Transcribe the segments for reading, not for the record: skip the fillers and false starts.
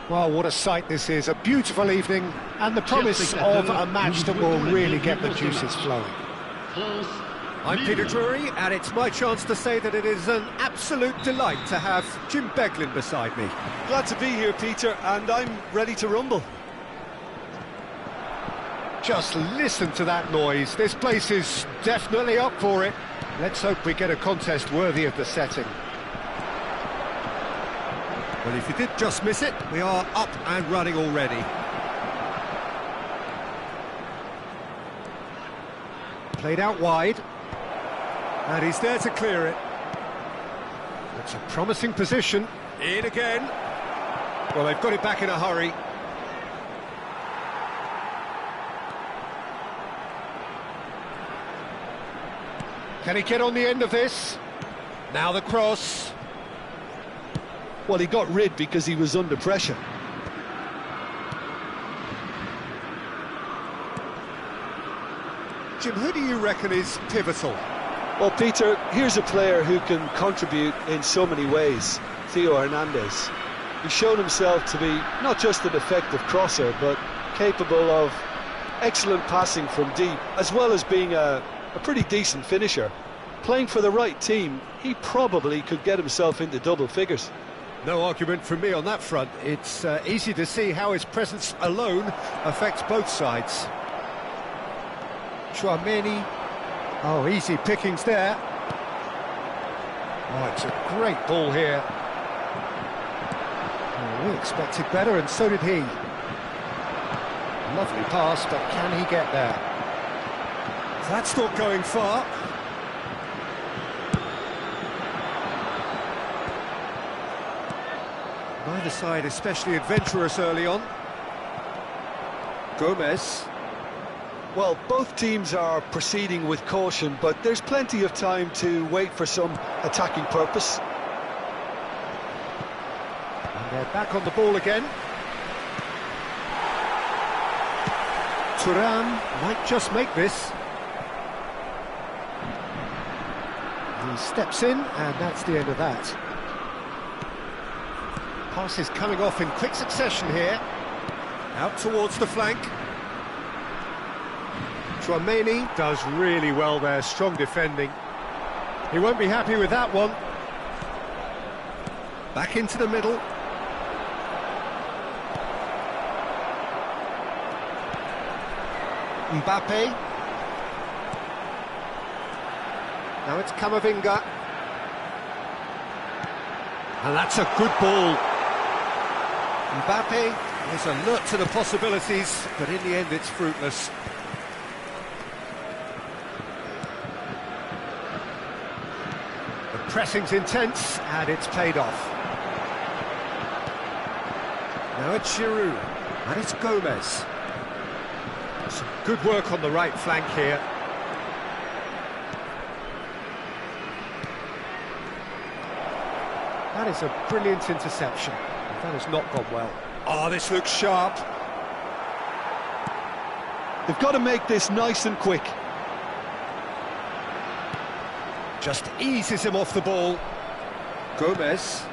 Well, what a sight this is, a beautiful evening, and the promise of a match that will really get the juices flowing. I'm Peter Drury, and it's my chance to say that it is an absolute delight to have Jim Beglin beside me. Glad to be here, Peter, and I'm ready to rumble. Just listen to that noise. This place is definitely up for it. Let's hope we get a contest worthy of the setting. Well, if you did just miss it, we are up and running already. Played out wide. And he's there to clear it. It's a promising position. In again. Well, they've got it back in a hurry. Can he get on the end of this? Now the cross. Well, he got rid because he was under pressure. Jim, who do you reckon is pivotal? Well, Peter, here's a player who can contribute in so many ways, Theo Hernandez. He's shown himself to be not just an effective crosser, but capable of excellent passing from deep, as well as being a pretty decent finisher. Playing for the right team, he probably could get himself into double figures. No argument from me on that front. It's easy to see how his presence alone affects both sides. Tchouaméni. Oh, easy pickings there. Oh, it's a great ball here. Oh, we expected better, and so did he. Lovely pass, but can he get there? That's not going far. Neither side especially adventurous early on. Gomez. Well, both teams are proceeding with caution, but there's plenty of time to wait for some attacking purpose. And they're back on the ball again. Thuram might just make this. He steps in, and that's the end of that. Passes coming off in quick succession here. Out towards the flank. Tchouaméni does really well there, strong defending. He won't be happy with that one. Back into the middle. Mbappe. Now it's Camavinga. And that's a good ball. Mbappe is alert to the possibilities, but in the end it's fruitless. The pressing's intense, and it's paid off. Now it's Giroud, and it's Gomez. Some good work on the right flank here. That is a brilliant interception. That has not gone well. Oh, this looks sharp. They've got to make this nice and quick. Just eases him off the ball. Gomez.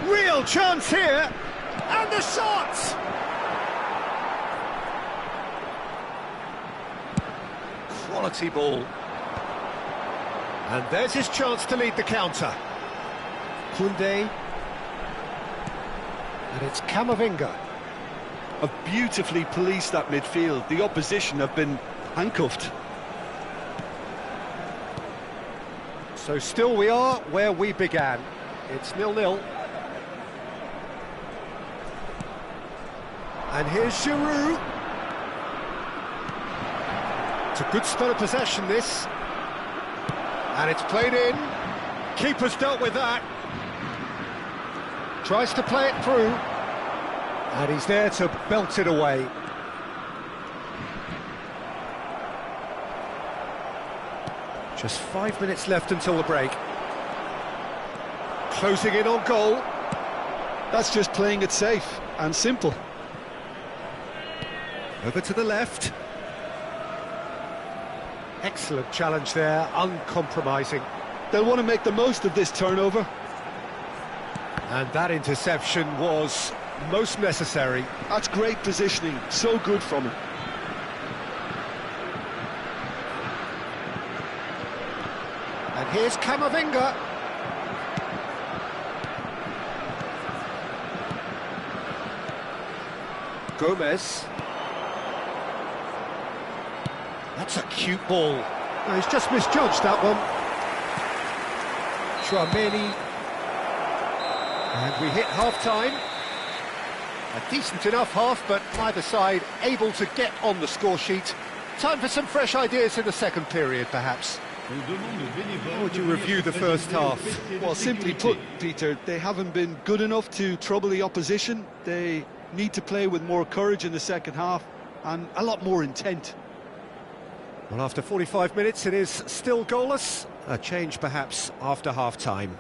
Real chance here, and the shot! Quality ball. And there's his chance to lead the counter. Koundé. And it's Camavinga. Have beautifully policed that midfield. The opposition have been handcuffed. So still we are where we began. It's 0-0. And here's Giroud. It's a good spell of possession, this. And it's played in. Keeper's dealt with that. Tries to play it through. And he's there to belt it away. Just 5 minutes left until the break. Closing in on goal. That's just playing it safe and simple. Over to the left. Excellent challenge there, uncompromising. They'll want to make the most of this turnover. And that interception was most necessary. That's great positioning, so good from him. And here's Camavinga. Gomez. That's a cute ball. No, he's just misjudged that one. Tchouaméni. And we hit half-time. A decent enough half, but neither side able to get on the score sheet. Time for some fresh ideas in the second period, perhaps. How would you review the first half? Well, simply put, Peter, they haven't been good enough to trouble the opposition. They need to play with more courage in the second half and a lot more intent. Well, after 45 minutes, it is still goalless. A change, perhaps, after half-time.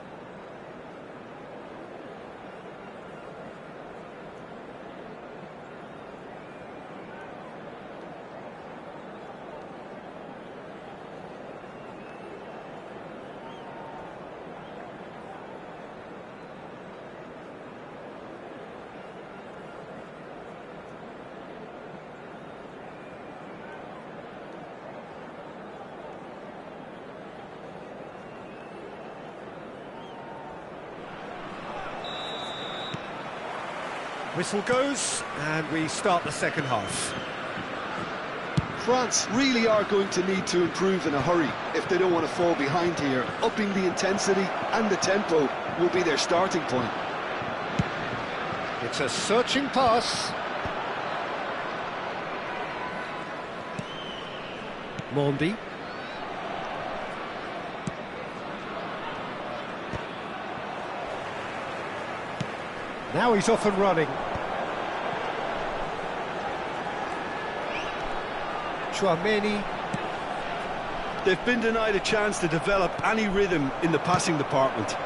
Whistle goes, and we start the second half. France really are going to need to improve in a hurry if they don't want to fall behind here. Upping the intensity and the tempo will be their starting point. It's a searching pass. Mondi. Now he's off and running. Tchouaméni. They've been denied a chance to develop any rhythm in the passing department.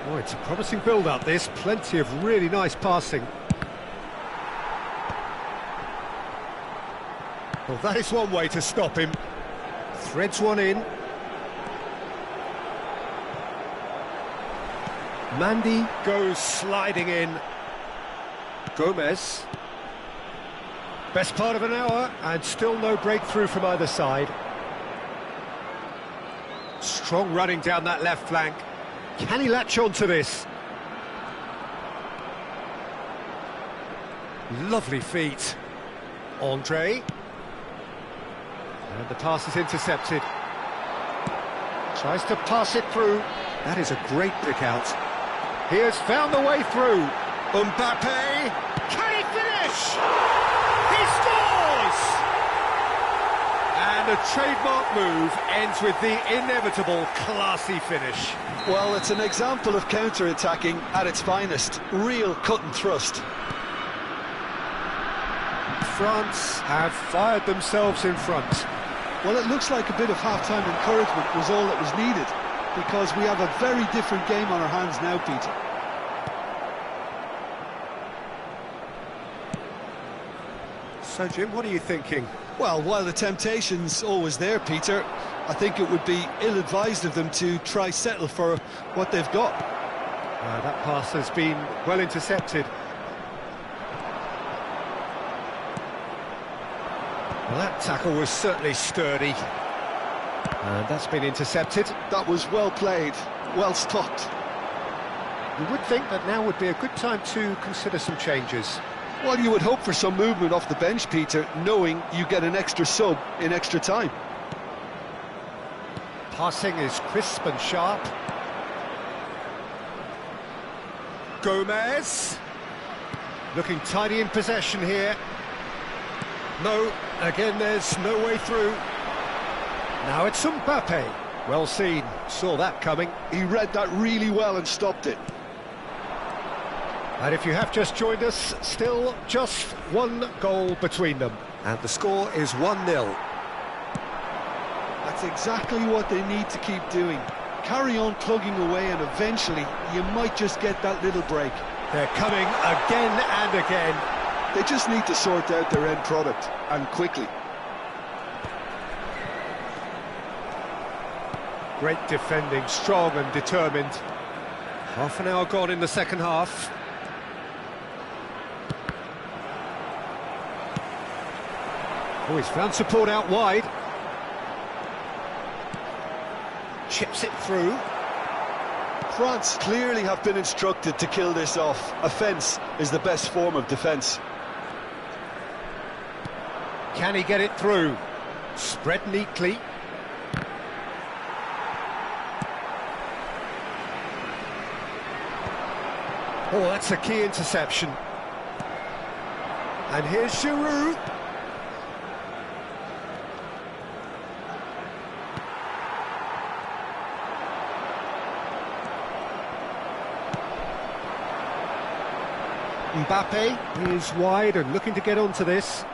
Oh, it's a promising build-up, this. Plenty of really nice passing. Well, that is one way to stop him. Threads one in. Mandy goes sliding in. Gomez. Best part of an hour, and still no breakthrough from either side. Strong running down that left flank. Can he latch on to this? Lovely feet. Andre. And the pass is intercepted. Tries to pass it through. That is a great pick out. He has found the way through. Mbappe. Can he finish? He scores! And a trademark move ends with the inevitable classy finish. Well, it's an example of counter-attacking at its finest. Real cut and thrust. France have fired themselves in front. Well, it looks like a bit of half-time encouragement was all that was needed, because we have a very different game on our hands now, Peter. So, Jim, what are you thinking? Well, while the temptation's always there, Peter, I think it would be ill-advised of them to try settle for what they've got. That pass has been well intercepted. Well, that tackle was certainly sturdy. And that's been intercepted. That was well played, well stopped. You would think that now would be a good time to consider some changes. Well, you would hope for some movement off the bench, Peter, knowing you get an extra sub in extra time. Passing is crisp and sharp. Gomez. Looking tidy in possession here. No, again there's no way through. Now it's Mbappe. Well seen, saw that coming. He read that really well and stopped it. And if you have just joined us, still just one goal between them. And the score is 1-0. That's exactly what they need to keep doing. Carry on plugging away and eventually you might just get that little break. They're coming again and again. They just need to sort out their end product, and quickly. Great defending, strong and determined. Half an hour gone in the second half. Oh, he's found support out wide. Chips it through. France clearly have been instructed to kill this off. Offence is the best form of defence. Can he get it through? Spread neatly. Oh, that's a key interception. And here's Giroud. Mbappe is wide and looking to get onto this.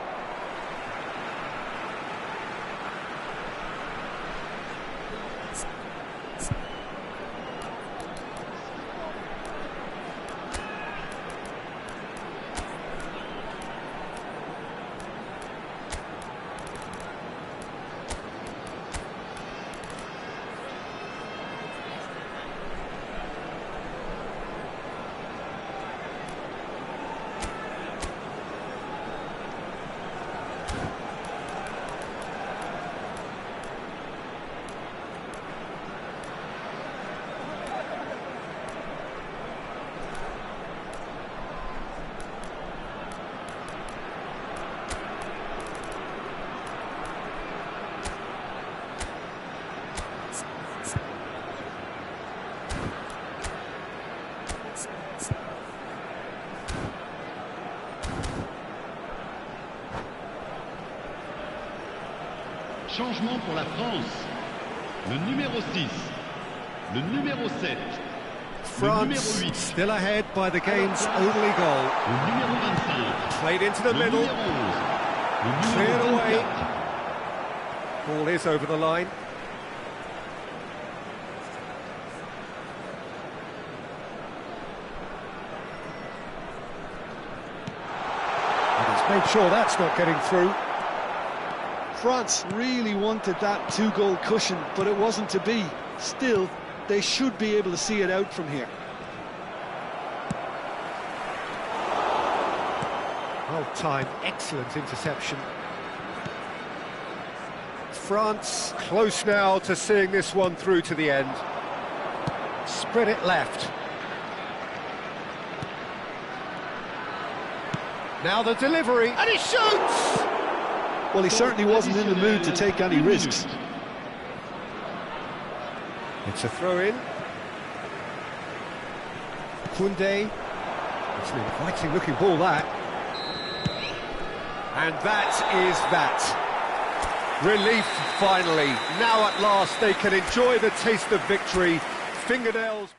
Changement pour la France. Le numéro 6, le numéro 7, France le numéro 8, still ahead by the game's only goal. le numéro 25, Played into the le middle, numéro 11, le cleared numéro away. 24. Ball is over the line. And he's made sure that's not getting through. France really wanted that two-goal cushion, but it wasn't to be. Still, they should be able to see it out from here. Well timed, excellent interception. France close now to seeing this one through to the end. Spread it left. Now the delivery, and he shoots! Well, he certainly wasn't in the mood to take any risks. It's a throw-in. Koundé. It's an inviting-looking ball, that. And that is that. Relief, finally. Now at last they can enjoy the taste of victory. Fingernails...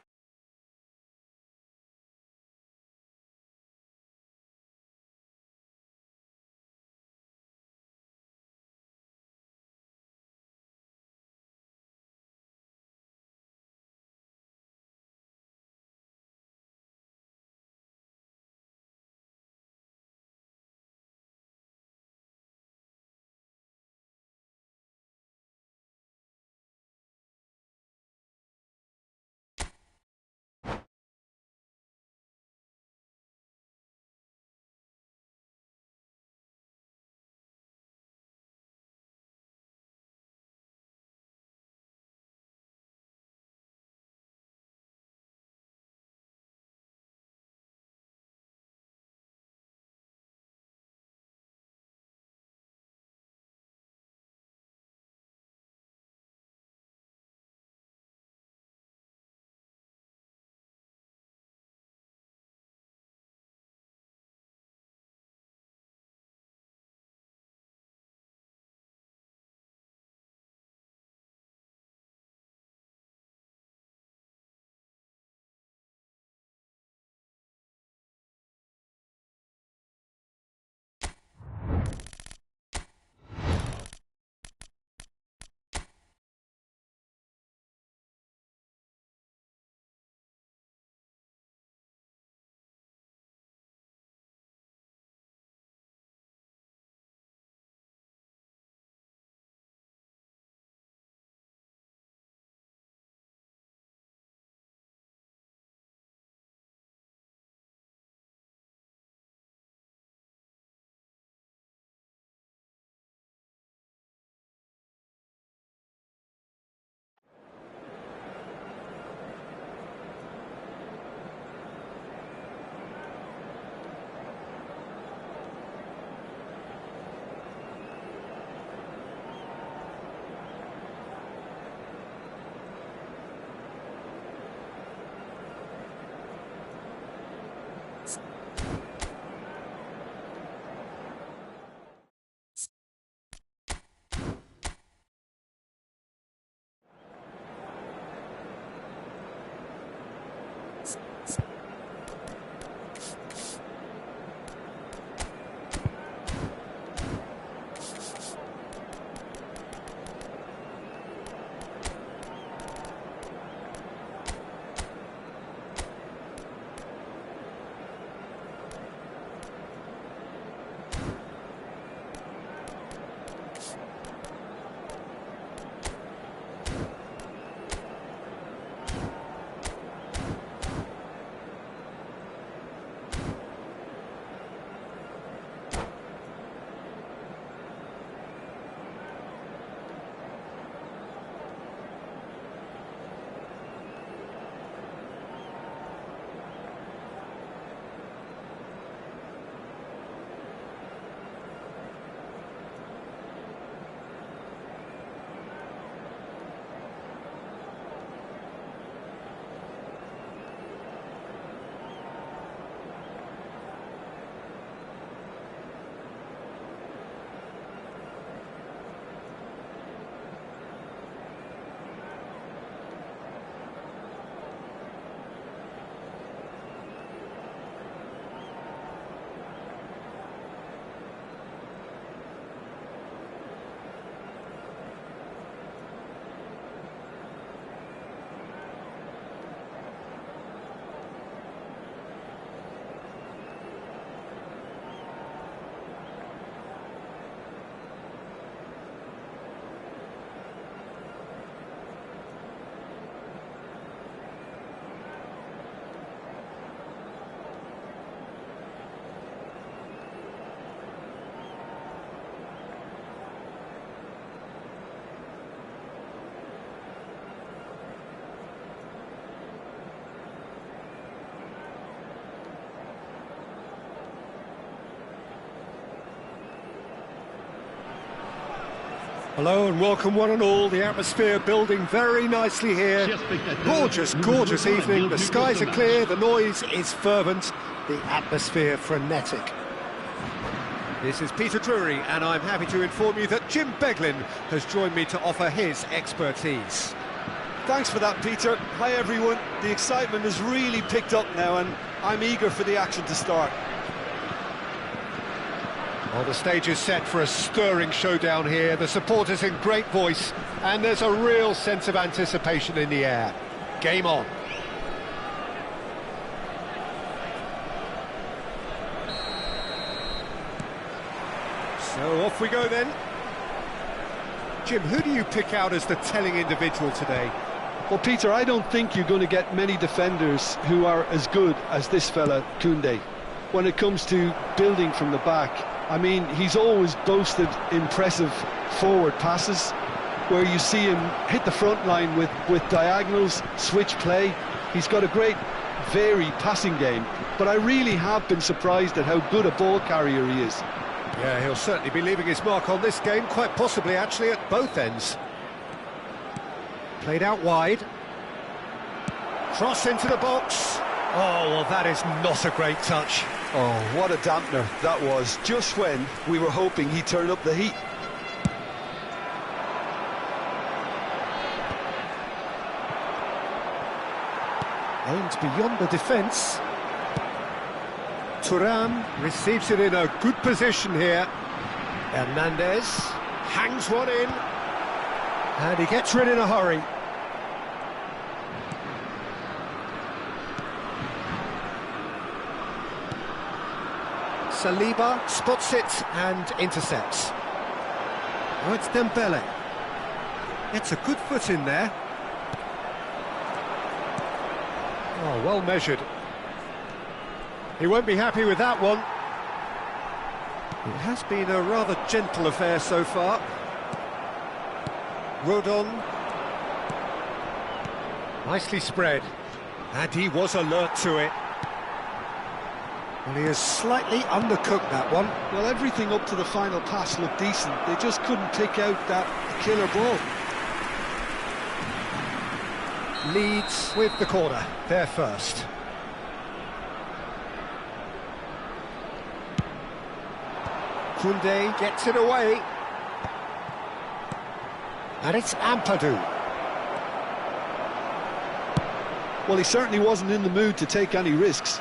Hello and welcome one and all. The atmosphere building very nicely here. Gorgeous, gorgeous evening. The skies are clear, the noise is fervent, the atmosphere frenetic. This is Peter Drury, and I'm happy to inform you that Jim Beglin has joined me to offer his expertise. Thanks for that, Peter. Hi, everyone. The excitement has really picked up now, and I'm eager for the action to start. Well, the stage is set for a stirring showdown here. The supporters in great voice, and there's a real sense of anticipation in the air. Game on. So off we go then. Jim, who do you pick out as the telling individual today? Well, Peter, I don't think you're going to get many defenders who are as good as this fella, Koundé. When it comes to building from the back, I mean, he's always boasted impressive forward passes where you see him hit the front line with diagonals, switch play. He's got a great, varied passing game, but I really have been surprised at how good a ball carrier he is. Yeah, he'll certainly be leaving his mark on this game, quite possibly actually at both ends. Played out wide. Cross into the box. Oh, well, that is not a great touch. Oh, what a dampener that was, just when we were hoping he'd turn up the heat. Aimed beyond the defence. Thuram receives it in a good position here. Hernandez hangs one in. And he gets rid in a hurry. Saliba spots it and intercepts. Oh, it's Dembele. Gets a good foot in there. Oh, well measured. He won't be happy with that one. It has been a rather gentle affair so far. Rodon. Nicely spread. And he was alert to it. Well, he has slightly undercooked that one. Well, everything up to the final pass looked decent. They just couldn't pick out that killer ball. Leeds with the corner. They're first. Koundé gets it away. And it's Ampadu. Well, he certainly wasn't in the mood to take any risks.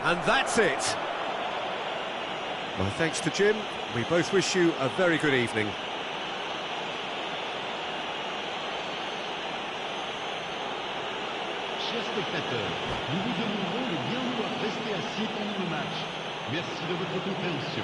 And that's it. My thanks to Jim. We both wish you a very good evening. Chers spectateurs, nous vous demanderons de bien vouloir rester assis pendant le match. Merci de votre compréhension.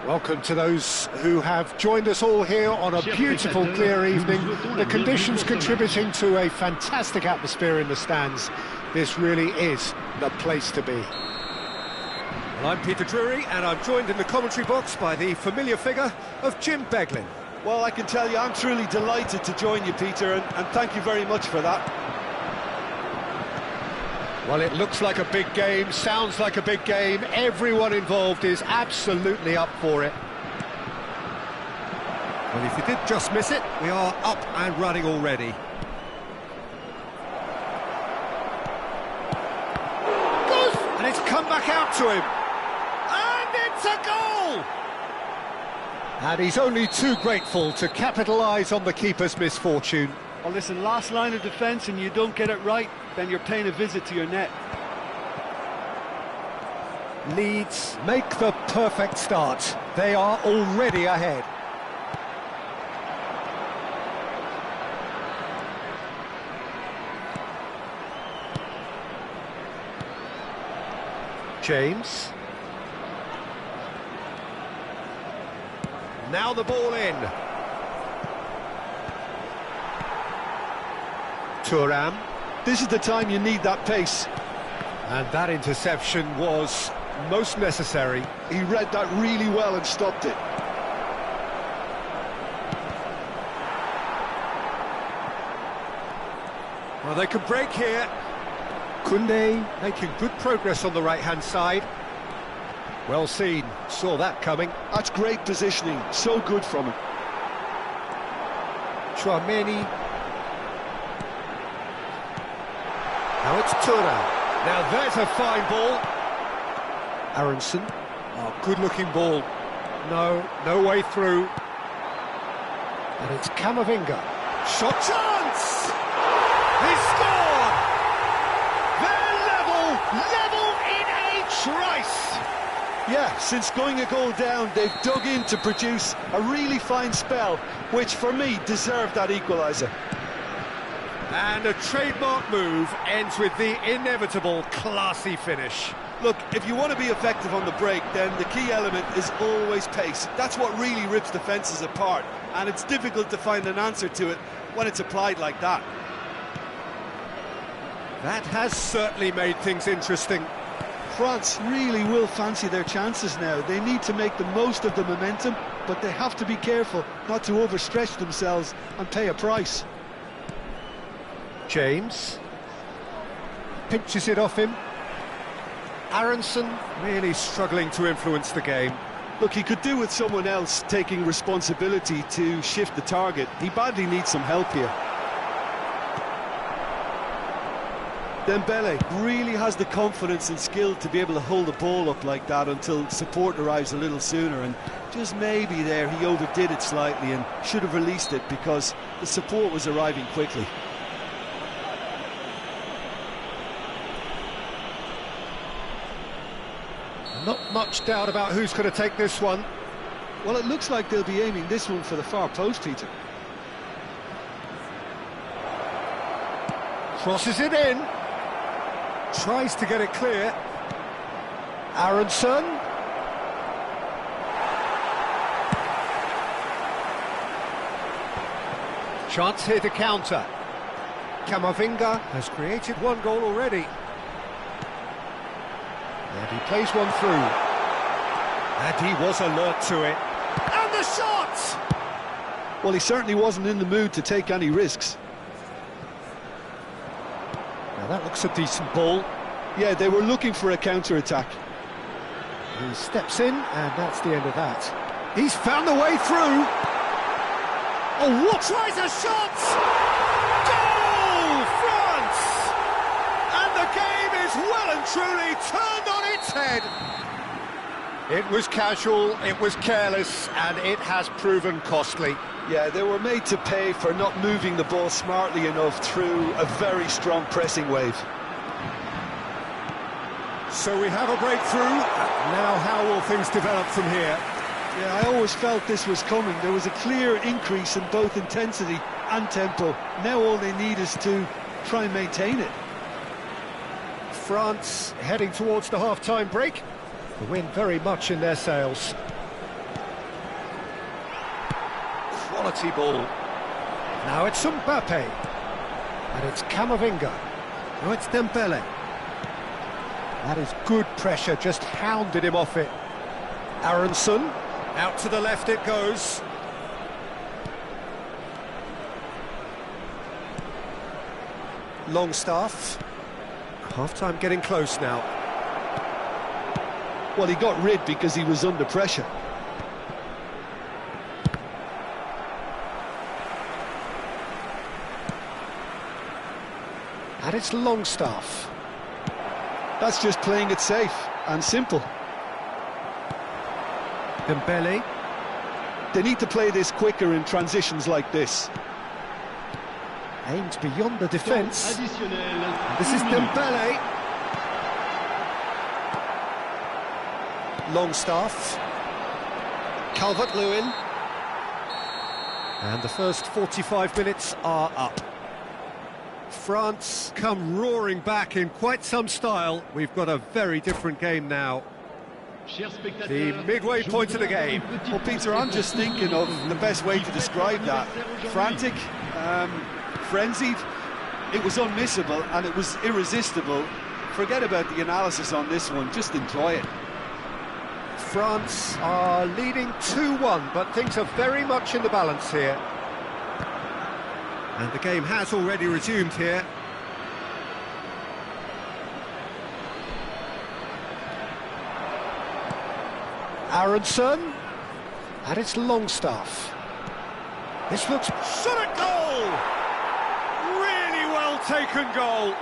Welcome to those who have joined us all here on a beautiful, clear evening. The conditions contributing to a fantastic atmosphere in the stands. This really is the place to be. Well, I'm Peter Drury, and I'm joined in the commentary box by the familiar figure of Jim Beglin. Well, I can tell you, I'm truly delighted to join you, Peter, and thank you very much for that. Well, it looks like a big game, sounds like a big game. Everyone involved is absolutely up for it. Well, if you did just miss it, we are up and running already. Goes! And it's come back out to him. And it's a goal! And he's only too grateful to capitalise on the keeper's misfortune. Well, listen, last line of defence and you don't get it right, then you're paying a visit to your net. Leeds make the perfect start. They are already ahead. James. Now the ball in. Thuram. This is the time you need that pace. And that interception was most necessary. He read that really well and stopped it. Well, they can break here. Koundé making good progress on the right-hand side. Well seen, saw that coming. That's great positioning, so good from him. Tchouameni. Now it's Thuram. Now there's a fine ball. Aronson. Oh, good-looking ball. No way through. And it's Camavinga. Shot chance! He scored! They're level in a trice! Yeah, since going a goal down, they've dug in to produce a really fine spell, which for me deserved that equaliser. And a trademark move ends with the inevitable classy finish. Look, if you want to be effective on the break, then the key element is always pace. That's what really rips defences apart, and it's difficult to find an answer to it when it's applied like that. That has certainly made things interesting. France really will fancy their chances now. They need to make the most of the momentum, but they have to be careful not to overstretch themselves and pay a price. James. Pinches it off him. Aronson really struggling to influence the game. Look, he could do with someone else taking responsibility to shift the target. He badly needs some help here. Dembele really has the confidence and skill to be able to hold the ball up like that until support arrives a little sooner, and just maybe there he overdid it slightly and should have released it because the support was arriving quickly. Not much doubt about who's going to take this one. Well, it looks like they'll be aiming this one for the far post, Peter. Crosses it in. Tries to get it clear. Aronson. Chance here to counter. Camavinga has created one goal already. And he plays one through. And he was alert to it. And the shot! Well, he certainly wasn't in the mood to take any risks. Now that looks a decent ball. Yeah, they were looking for a counter-attack. He steps in, and that's the end of that. He's found the way through. Oh, what? Tries a shot! Goal! France! And the game is well and truly turned on its head. It was casual, it was careless, and it has proven costly. Yeah, they were made to pay for not moving the ball smartly enough through a very strong pressing wave. So we have a breakthrough. Now how will things develop from here? Yeah, I always felt this was coming. There was a clear increase in both intensity and tempo. Now all they need is to try and maintain it. France heading towards the half-time break. The wind very much in their sails. quality ball. Now it's Mbappe. And it's Camavinga. Now it's Dembele. That is good pressure, just hounded him off it. Aronson. Out to the left it goes. Longstaff. Half-time getting close now. Well, he got rid because he was under pressure. And it's Longstaff. That's just playing it safe and simple. Dembele. They need to play this quicker in transitions like this. Aimed beyond the defence. Additionnel. This is Une minute. Dembele. Longstaff. Calvert-Lewin. And the first 45 minutes are up. France come roaring back in quite some style. We've got a very different game now. Chers spectateurs, The midway je point of the voudrais avoir game. une petite Well, Peter, I'm just thinking of the best way to describe that. Frantic, frenzied. It was unmissable and it was irresistible. Forget about the analysis on this one, just enjoy it. France are leading 2-1, but things are very much in the balance here. And the game has already resumed here. Aronson. And it's Longstaff. This looks... Shot at goal! Really well taken goal.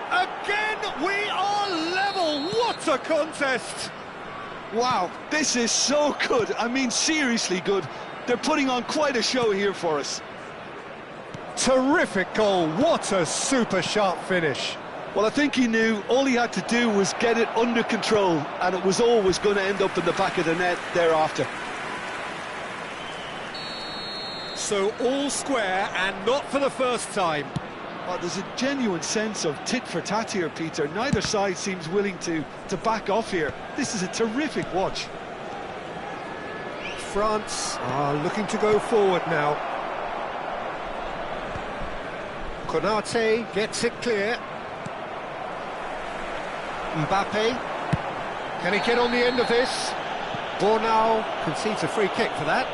Again, we are level. What a contest! Wow, this is so good. I mean, seriously good. They're putting on quite a show here for us. Terrific goal. What a super sharp finish. Well, I think he knew all he had to do was get it under control, and it was always going to end up in the back of the net thereafter. So all square, and not for the first time. Well, there's a genuine sense of tit for tat here, Peter. Neither side seems willing to back off here. This is a terrific watch. France are looking to go forward now. Konate gets it clear. Mbappe. Can he get on the end of this? Bornau concedes a free kick for that.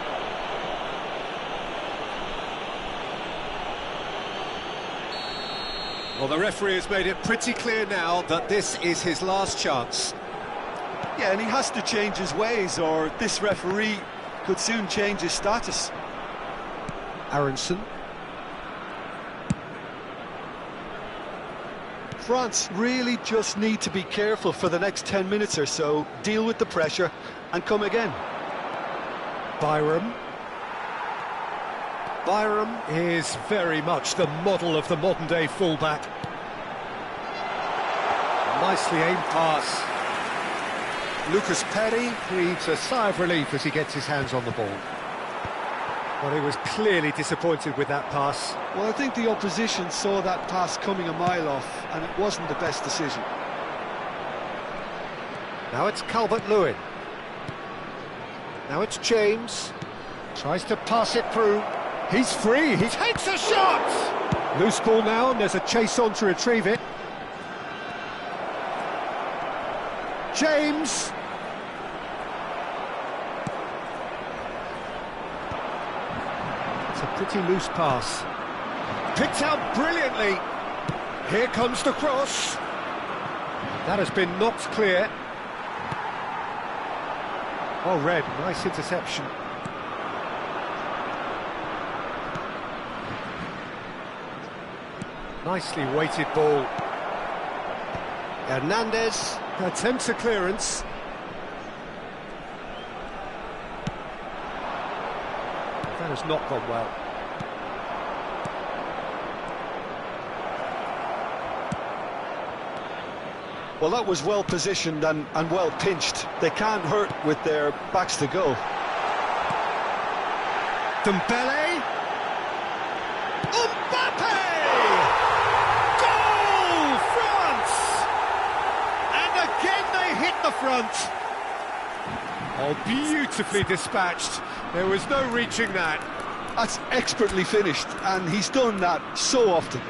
Well, the referee has made it pretty clear now that this is his last chance. Yeah, and he has to change his ways, or this referee could soon change his status. Aronson. France really just need to be careful for the next 10 minutes or so, deal with the pressure and come again. Byram. Byram is very much the model of the modern-day fullback. Nicely aimed pass. Lucas Perry breathes a sigh of relief as he gets his hands on the ball. Well, he was clearly disappointed with that pass. Well, I think the opposition saw that pass coming a mile off, and it wasn't the best decision. Now it's Calvert-Lewin. Now it's James. Tries to pass it through. He's free, he takes a shot! Loose ball now, and there's a chase on to retrieve it. James! It's a pretty loose pass. Picked out brilliantly. Here comes the cross. That has been knocked clear. Oh, Red, nice interception. Nicely weighted ball. Hernandez attempts a clearance. That has not gone well. Well, that was well positioned and well pinched. They can't hurt with their backs to goal. Dembele. Mbappe! Goal, France! And again they hit the front. Oh, beautifully dispatched. There was no reaching that. That's expertly finished, and he's done that so often.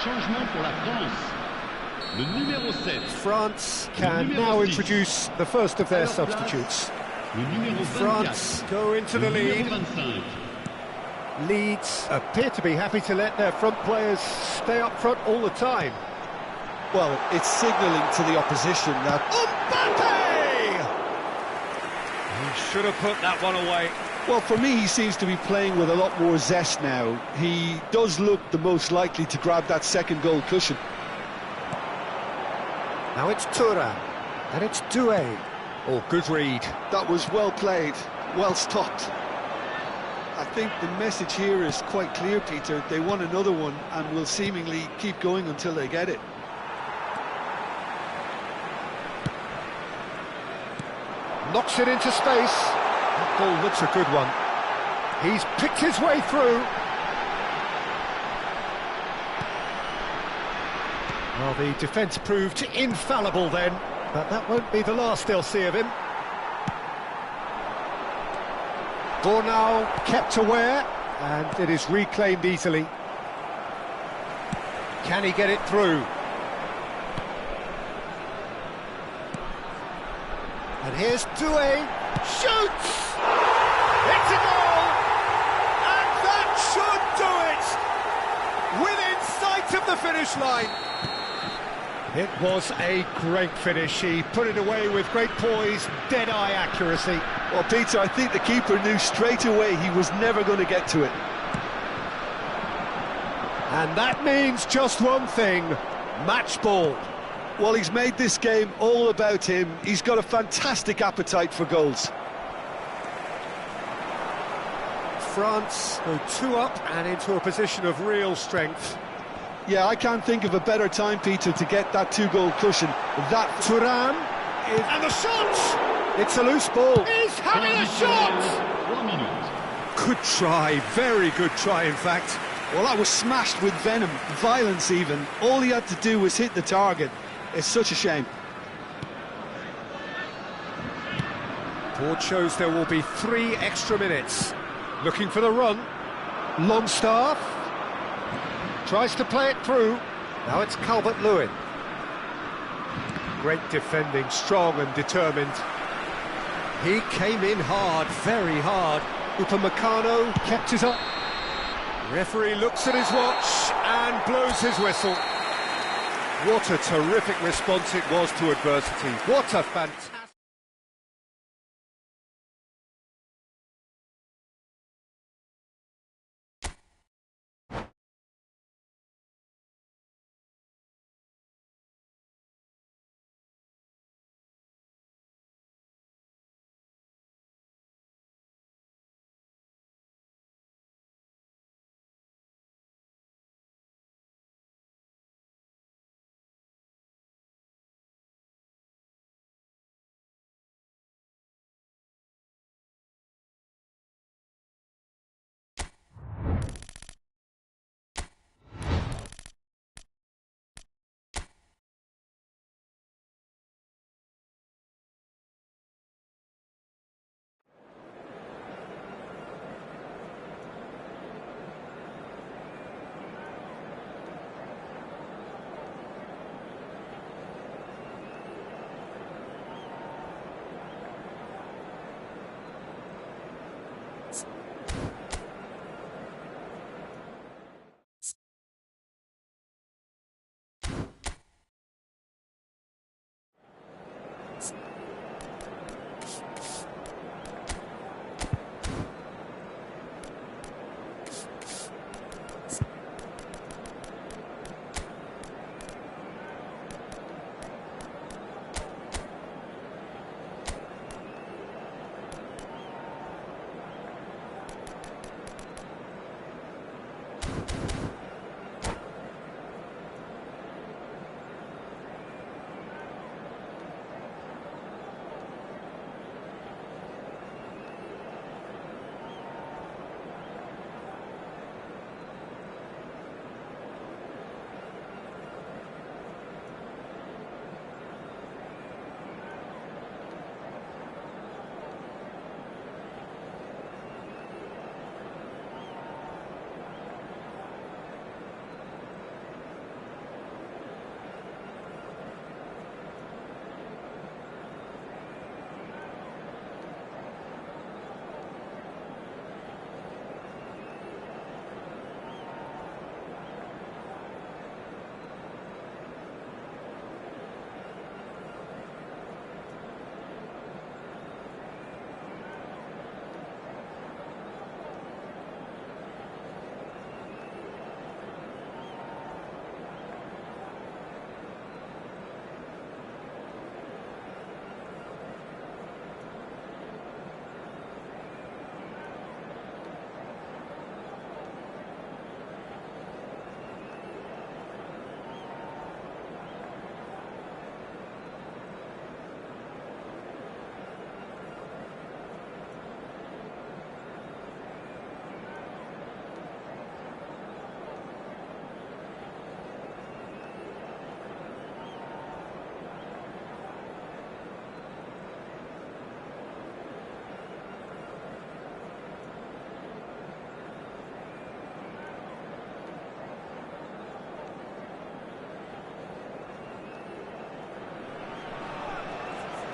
Changement pour la France. Le numéro 7. France can now introduce the first of their substitutes. Le numéro 24. France go into the Le lead. numéro 25. Leeds appear to be happy to let their front players stay up front all the time. Well, it's signalling to the opposition that... Mbappe! He should have put that one away. Well, for me, he seems to be playing with a lot more zest now. He does look the most likely to grab that second goal cushion. Now it's Thuram, and it's Doué. Oh, good read. That was well played, well stopped. I think the message here is quite clear, Peter. They want another one and will seemingly keep going until they get it. Knocks it into space. That ball looks a good one. He's picked his way through. Well, the defence proved infallible then, but that won't be the last they'll see of him. Bornau kept aware, and it is reclaimed easily. Can he get it through? And here's Doué, shoots! It's a goal! And that should do it! Within sight of the finish line. It was a great finish. He put it away with great poise, dead-eye accuracy. Well, Peter, I think the keeper knew straight away he was never going to get to it. And that means just one thing, match ball. Well, he's made this game all about him. He's got a fantastic appetite for goals. France go 2 up and into a position of real strength. Yeah, I can't think of a better time, Peter, to get that 2-goal cushion. That Thuram is... And the shot! It's a loose ball. He's having a shot! 3 minutes. Good try, very good try in fact. Well, that was smashed with venom, violence even. All he had to do was hit the target. It's such a shame. Board shows there will be 3 extra minutes. Looking for the run. Longstaff tries to play it through. Now it's Calvert-Lewin. Great defending, strong and determined. He came in hard, very hard. Upamecano kept his up. Referee looks at his watch and blows his whistle. What a terrific response it was to adversity. What a fantastic...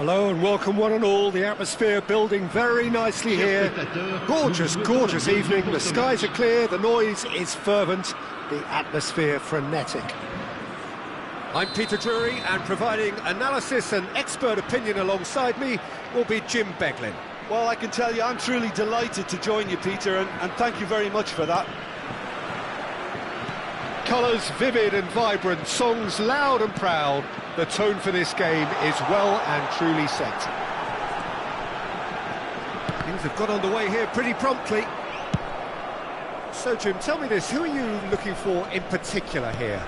Hello and welcome one and all. The atmosphere building very nicely here. Gorgeous, gorgeous evening. The skies are clear, the noise is fervent, the atmosphere frenetic. I'm Peter Drury, and providing analysis and expert opinion alongside me will be Jim Beglin. Well, I can tell you I'm truly delighted to join you, Peter, and thank you very much for that. Colours vivid and vibrant, songs loud and proud. The tone for this game is well and truly set. Things have got underway here pretty promptly. So, Jim, tell me this, who are you looking for in particular here?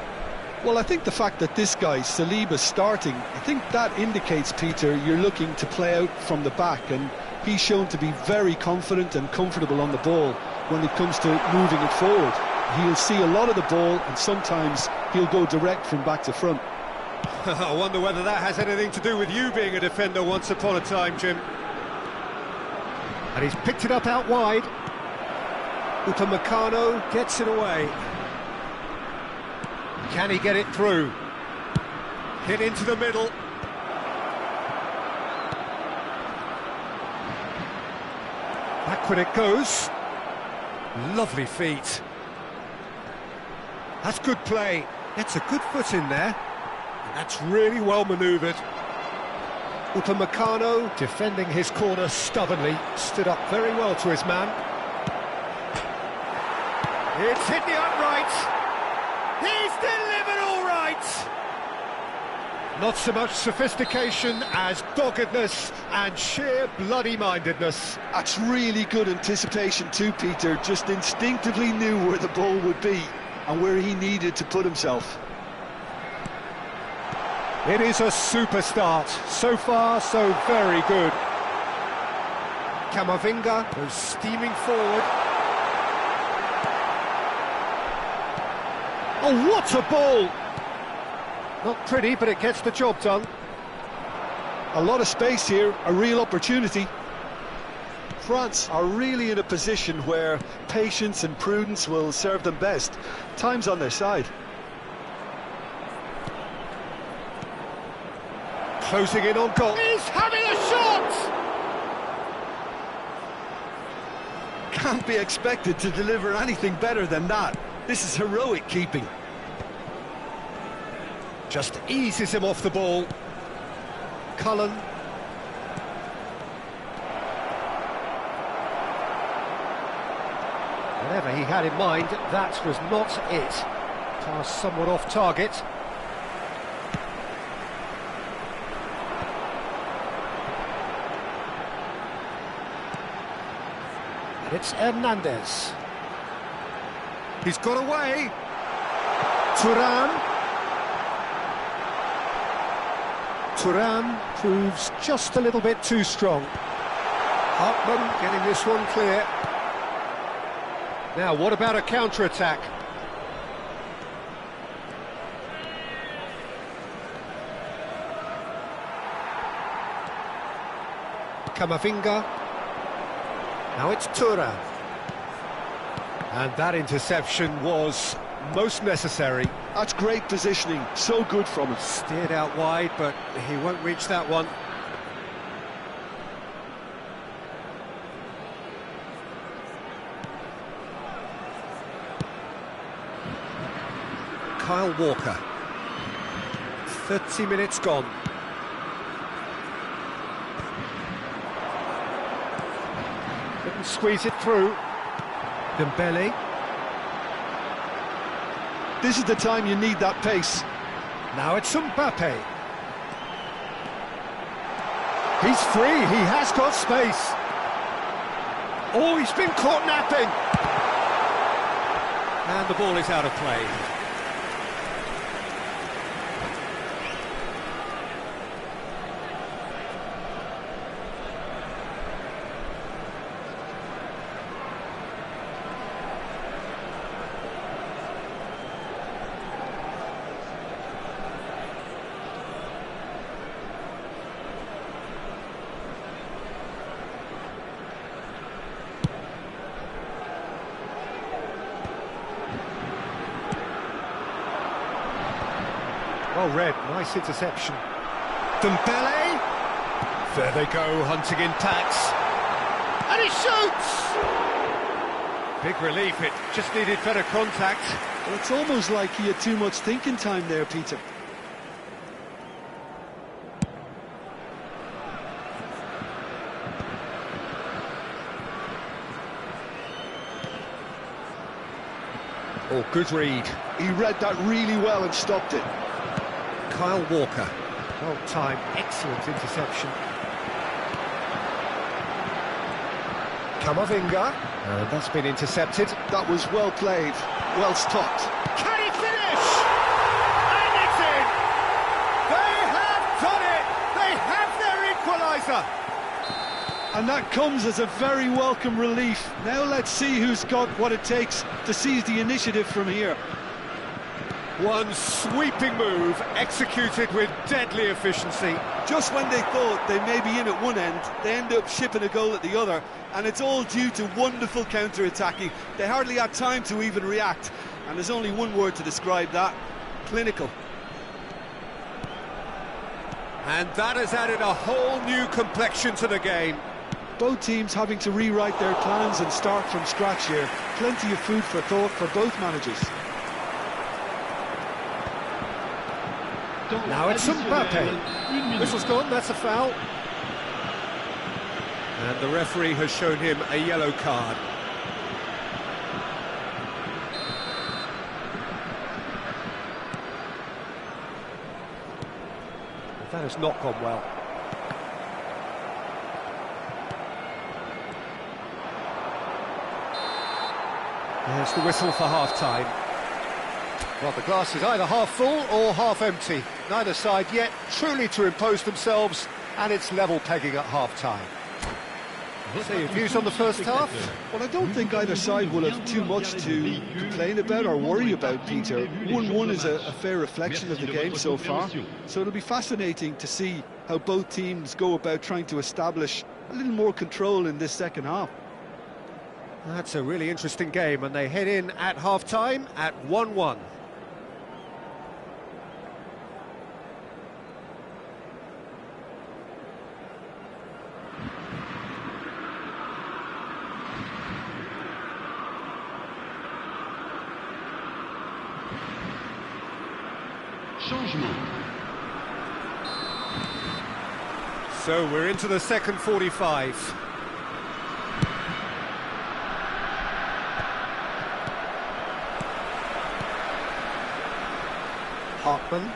Well, I think the fact that this guy, Saliba, starting, I think that indicates, Peter, you're looking to play out from the back, and he's shown to be very confident and comfortable on the ball when it comes to moving it forward. He'll see a lot of the ball, and sometimes he'll go direct from back to front. I wonder whether that has anything to do with you being a defender once upon a time, Jim. And he's picked it up out wide. Upamecano gets it away. Can he get it through? Hit into the middle. Backward it goes. Lovely feet. That's good play. Gets a good foot in there. And that's really well manoeuvred. Upamecano defending his corner stubbornly. Stood up very well to his man. It's hit the upright. He's delivered all right! Not so much sophistication as doggedness and sheer bloody-mindedness. That's really good anticipation too, Peter. Just instinctively knew where the ball would be and where he needed to put himself. It is a super start. So far, so very good. Camavinga goes steaming forward. Oh, what a ball! Not pretty, but it gets the job done. A lot of space here, a real opportunity. France are really in a position where patience and prudence will serve them best. Time's on their side. Closing in on goal. He's having a shot! Can't be expected to deliver anything better than that. This is heroic keeping. Just eases him off the ball. Cullen. Whatever he had in mind, that was not it. Pass somewhat off target. And it's Hernandez. He's got away. Thuram. Thuram proves just a little bit too strong. Hartman getting this one clear. Now, what about a counter-attack? Camavinga. Now it's Thuram. And that interception was most necessary. That's great positioning, so good from him. Steered out wide, but he won't reach that one. Kyle Walker. 30 minutes gone. Couldn't squeeze it through. Dembele. This is the time you need that pace. Now it's Mbappe. He's free, he has got space. Oh, he's been caught napping. And the ball is out of play. Well read, nice interception. Dembele! There they go, hunting in packs. And he shoots! Big relief, it just needed better contact. Well, it's almost like he had too much thinking time there, Peter. Oh, good read. He read that really well and stopped it. Kyle Walker. Well timed, excellent interception. Camavinga. And that's been intercepted. That was well played, well stopped. Can he finish? And it's in! They have done it! They have their equaliser! And that comes as a very welcome relief. Now let's see who's got what it takes to seize the initiative from here. One sweeping move, executed with deadly efficiency. Just when they thought they may be in at one end, they end up shipping a goal at the other, and it's all due to wonderful counter-attacking. They hardly had time to even react, and there's only one word to describe that: clinical. And that has added a whole new complexion to the game. Both teams having to rewrite their plans and start from scratch here. Plenty of food for thought for both managers. Now it's Mbappe. Whistle's gone, that's a foul. And the referee has shown him a yellow card. That has not gone well. There's the whistle for half-time. Well, the glass is either half full or half empty. Neither side yet truly to impose themselves, and it's level pegging at half-time. So your views on the first half? Well, I don't think either side will have too much to complain about or worry about, Peter. 1-1 is a fair reflection of the game so far, so it'll be fascinating to see how both teams go about trying to establish a little more control in this second half. That's a really interesting game, and they head in at half-time at 1-1. Changement. So we're into the second 45. Hartman.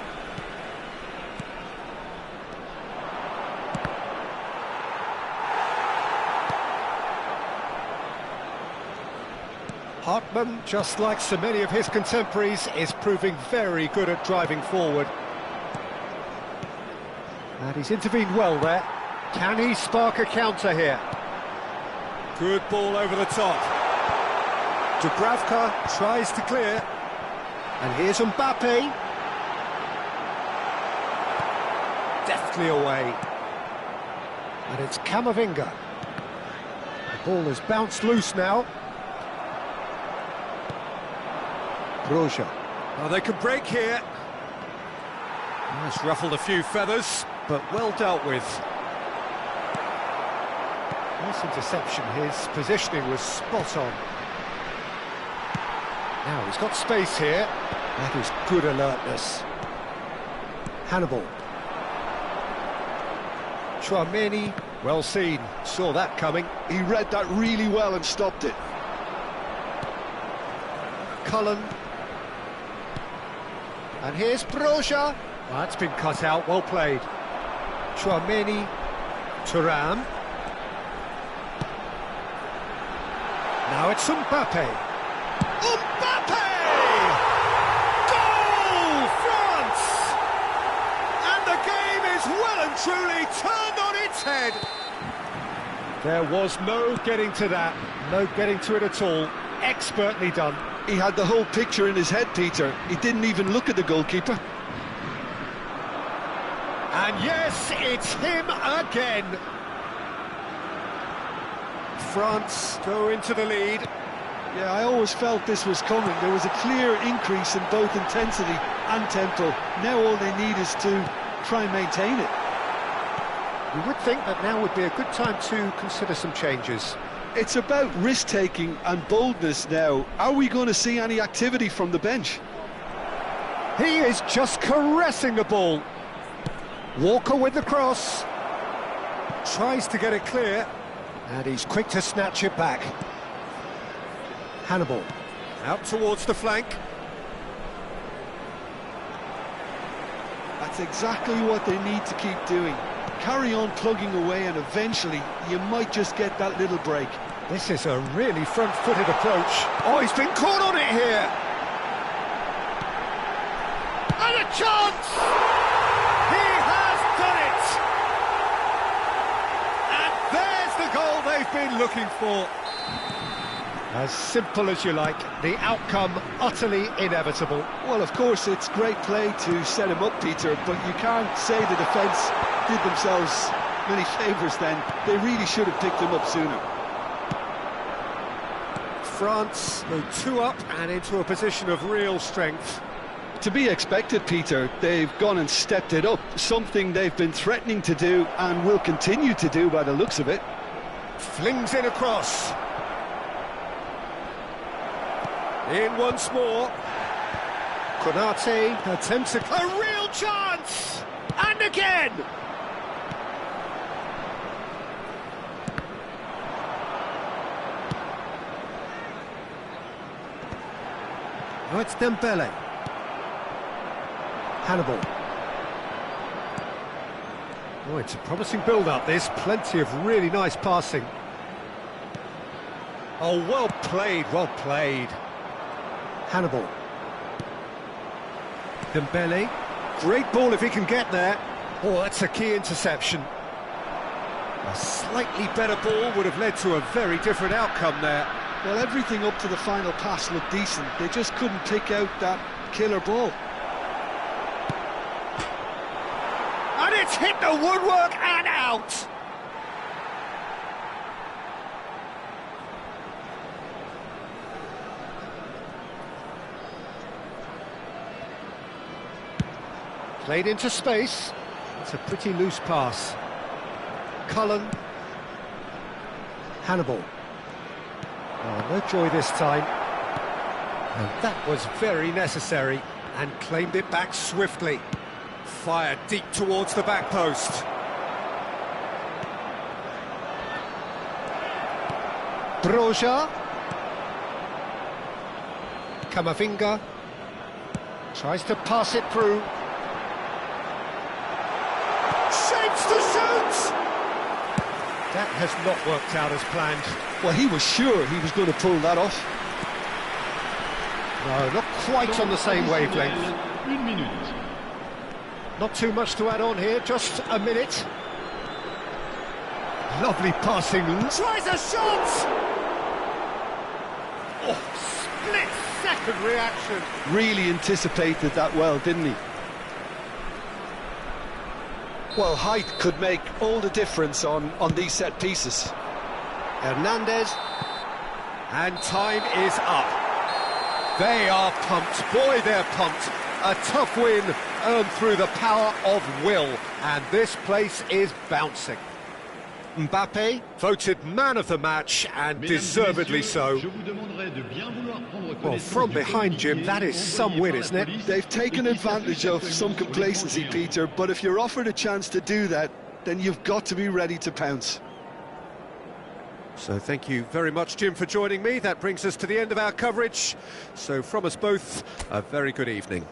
Hartman, just like so many of his contemporaries, is proving very good at driving forward. And he's intervened well there. Can he spark a counter here? Good ball over the top. Dubravka tries to clear. And here's Mbappe. Deftly away. And it's Camavinga. The ball has bounced loose now. Broja. Oh, they could break here. It's ruffled a few feathers, but well dealt with. Nice interception. His positioning was spot on. Now he's got space here. That is good alertness. Hannibal. Tchouaméni, well seen. Saw that coming. He read that really well and stopped it. Cullen. And here's Broja. That's been cut out, well played. Tchouaméni, Thuram. Now it's Mbappe. Mbappe! Goal, France! And the game is well and truly turned on its head. There was no getting to that, no getting to it at all. Expertly done. He had the whole picture in his head, Peter. He didn't even look at the goalkeeper. And yes, it's him again. France go into the lead. Yeah, I always felt this was coming. There was a clear increase in both intensity and tempo. Now all they need is to try and maintain it. You would think that now would be a good time to consider some changes. It's about risk-taking and boldness now. Are we going to see any activity from the bench? He is just caressing the ball. Walker with the cross. Tries to get it clear. And he's quick to snatch it back. Hannibal. Out towards the flank. That's exactly what they need to keep doing. Carry on plugging away and eventually you might just get that little break. This is a really front-footed approach. Oh, he's been caught on it here. And a chance! He has done it! And there's the goal they've been looking for. As simple as you like, the outcome utterly inevitable. Well, of course, it's great play to set him up, Peter, but you can't say the defence did themselves many favours then. They really should have picked him up sooner. France go 2 up and into a position of real strength. To be expected, Peter. They've gone and stepped it up, something they've been threatening to do and will continue to do by the looks of it. Flings it across. In once more. Konate attempts a real chance! And again! Now it's Dembele. Hannibal. Oh, it's a promising build-up, this. Plenty of really nice passing. Oh, well played, well played. Hannibal. Dembele. Great ball if he can get there. Oh, that's a key interception. A slightly better ball would have led to a very different outcome there. Well, everything up to the final pass looked decent. They just couldn't pick out that killer ball. And it's hit the woodwork and out! Played into space. It's a pretty loose pass. Cullen. Hannibal. Oh, no joy this time. And that was very necessary, and claimed it back swiftly. Fired deep towards the back post. Broja. Camavinga. Tries to pass it through. Shapes to shoot! That has not worked out as planned. Well, he was sure he was going to pull that off. No, not quite on the same wavelength. 1 minute. Not too much to add on here, just a minute. Lovely passing. Tries a shot! Oh, split-second reaction. Really anticipated that well, didn't he? Well, height could make all the difference on these set pieces. Hernandez. And time is up. They are pumped. Boy, they're pumped. A tough win earned through the power of will. And this place is bouncing. Mbappe voted man of the match, and deservedly so. Well, from behind, Jim, that is some win, isn't it? They've taken advantage of some complacency, Peter, but if you're offered a chance to do that, then you've got to be ready to pounce. So thank you very much, Jim, for joining me. That brings us to the end of our coverage. So from us both, a very good evening.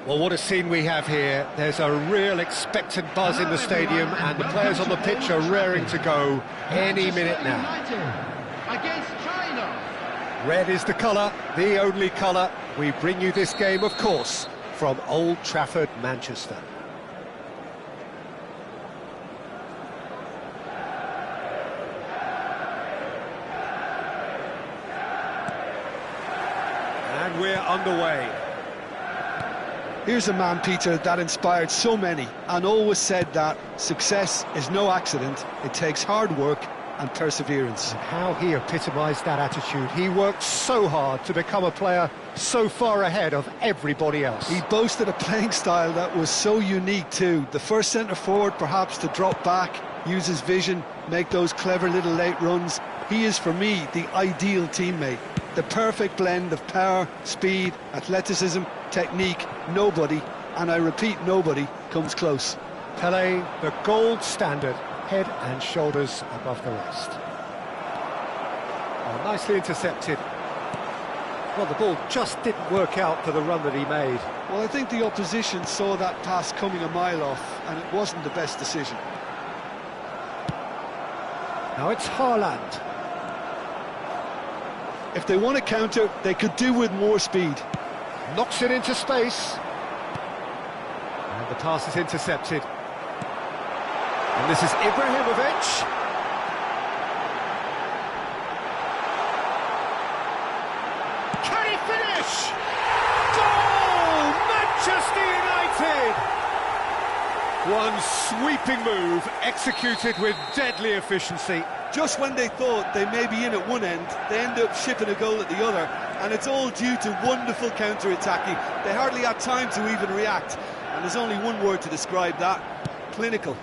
Well, what a scene we have here. There's a real expectant buzz in the stadium, and the players on the pitch are raring to go any minute now. Against China. Red is the colour, the only colour. We bring you this game, of course, from Old Trafford, Manchester. And we're underway. Here's a man, Peter, that inspired so many and always said that success is no accident. It takes hard work and perseverance. How he epitomised that attitude. He worked so hard to become a player so far ahead of everybody else. He boasted a playing style that was so unique too. The first centre-forward perhaps to drop back, use his vision, make those clever little late runs. He is, for me, the ideal teammate. The perfect blend of power, speed, athleticism, technique. Nobody, and I repeat, nobody, comes close. Pelé, the gold standard, head and shoulders above the rest. Oh, nicely intercepted. Well, the ball just didn't work out for the run that he made. Well, I think the opposition saw that pass coming a mile off, and it wasn't the best decision. Now it's Haaland. If they want to counter, they could do with more speed. Knocks it into space. And the pass is intercepted. And this is Ibrahimovic. Can he finish? Goal! Manchester United! One sweeping move, executed with deadly efficiency. Just when they thought they may be in at one end, they end up shipping a goal at the other, and it's all due to wonderful counter-attacking. They hardly had time to even react, and there's only one word to describe that: clinical.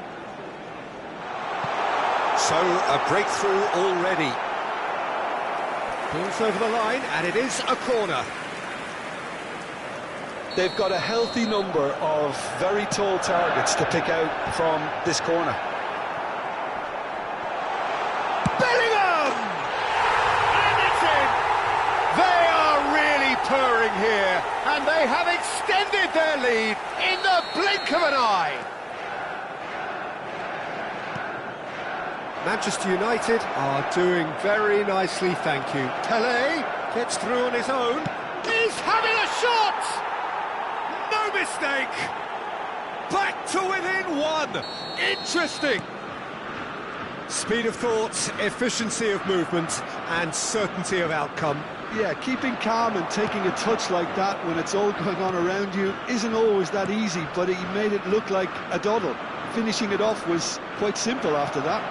So, a breakthrough already. Pulls over the line, and it is a corner. They've got a healthy number of very tall targets to pick out from this corner. Bellingham! And it's in! They are really purring here, and they have extended their lead in the blink of an eye. Manchester United are doing very nicely, thank you. Pelé gets through on his own. He's having a shot! No mistake! Back to within one! Interesting! Speed of thought, efficiency of movement, and certainty of outcome. Yeah, keeping calm and taking a touch like that when it's all going on around you isn't always that easy, but he made it look like a doddle. Finishing it off was quite simple after that.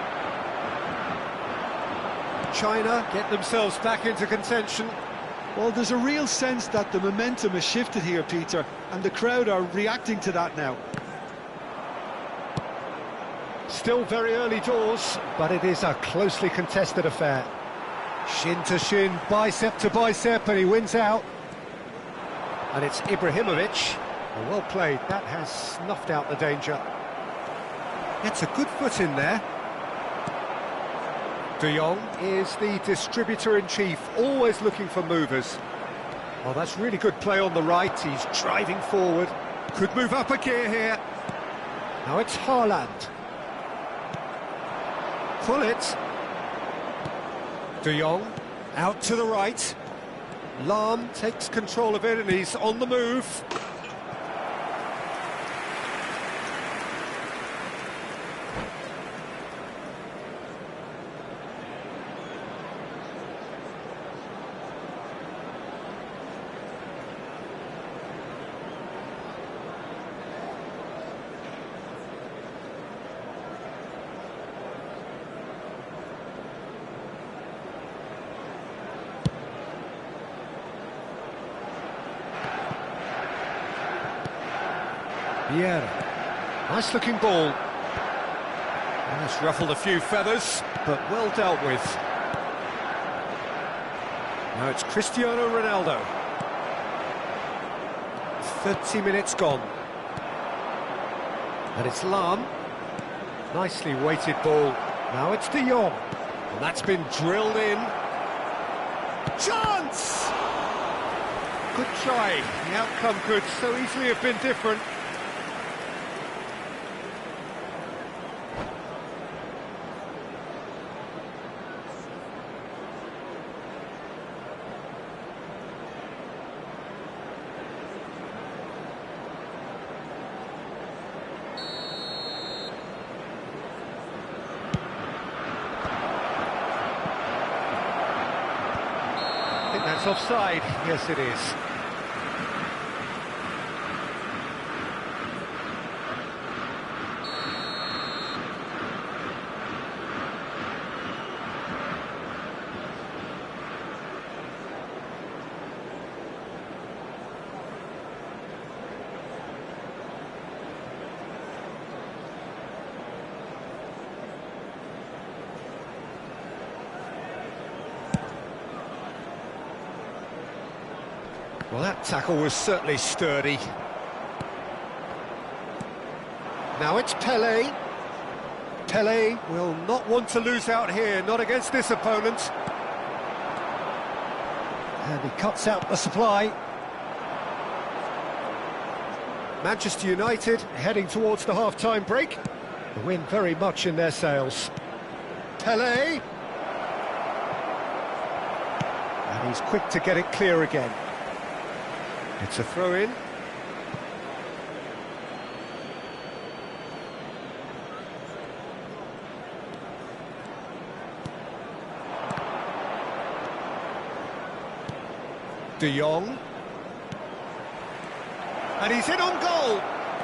China get themselves back into contention. Well, there's a real sense that the momentum has shifted here, Peter, and the crowd are reacting to that now. Still very early doors, but it is a closely contested affair. Shin to shin, bicep to bicep, and he wins out. And it's Ibrahimovic. Well played, that has snuffed out the danger. Gets a good foot in there. De Jong is the distributor-in-chief, always looking for movers. Well, that's really good play on the right, he's driving forward. Could move up a gear here. Now it's Haaland. Pull it. De Jong out to the right. Lahm takes control of it and he's on the move. Vieira. Nice looking ball. And it's ruffled a few feathers, but well dealt with. Now it's Cristiano Ronaldo. 30 minutes gone. And it's Lahm. Nicely weighted ball. Now it's De Jong. And that's been drilled in. Chance! Good try. The outcome could so easily have been different. I think that's offside. Yes, it is. Well, that tackle was certainly sturdy. Now it's Pelé. Pelé will not want to lose out here, not against this opponent. And he cuts out the supply. Manchester United heading towards the half-time break. The win very much in their sails. Pelé. And he's quick to get it clear again. It's a throw-in. De Jong. And he's in on goal.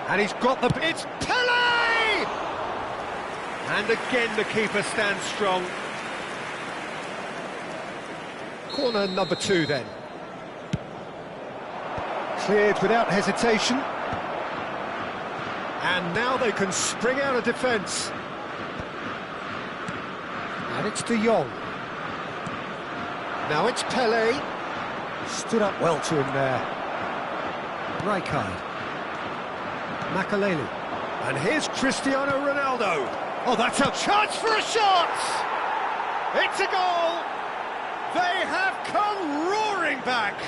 And he's got the... It's Pelé! And again the keeper stands strong. Corner number 2 then. Cleared without hesitation. And now they can spring out of defence. And it's De Jong. Now it's Pelé. Stood up well to him there. Rijkaard. Makelele. And here's Cristiano Ronaldo. Oh, that's a chance for a shot! It's a goal! They have come roaring back!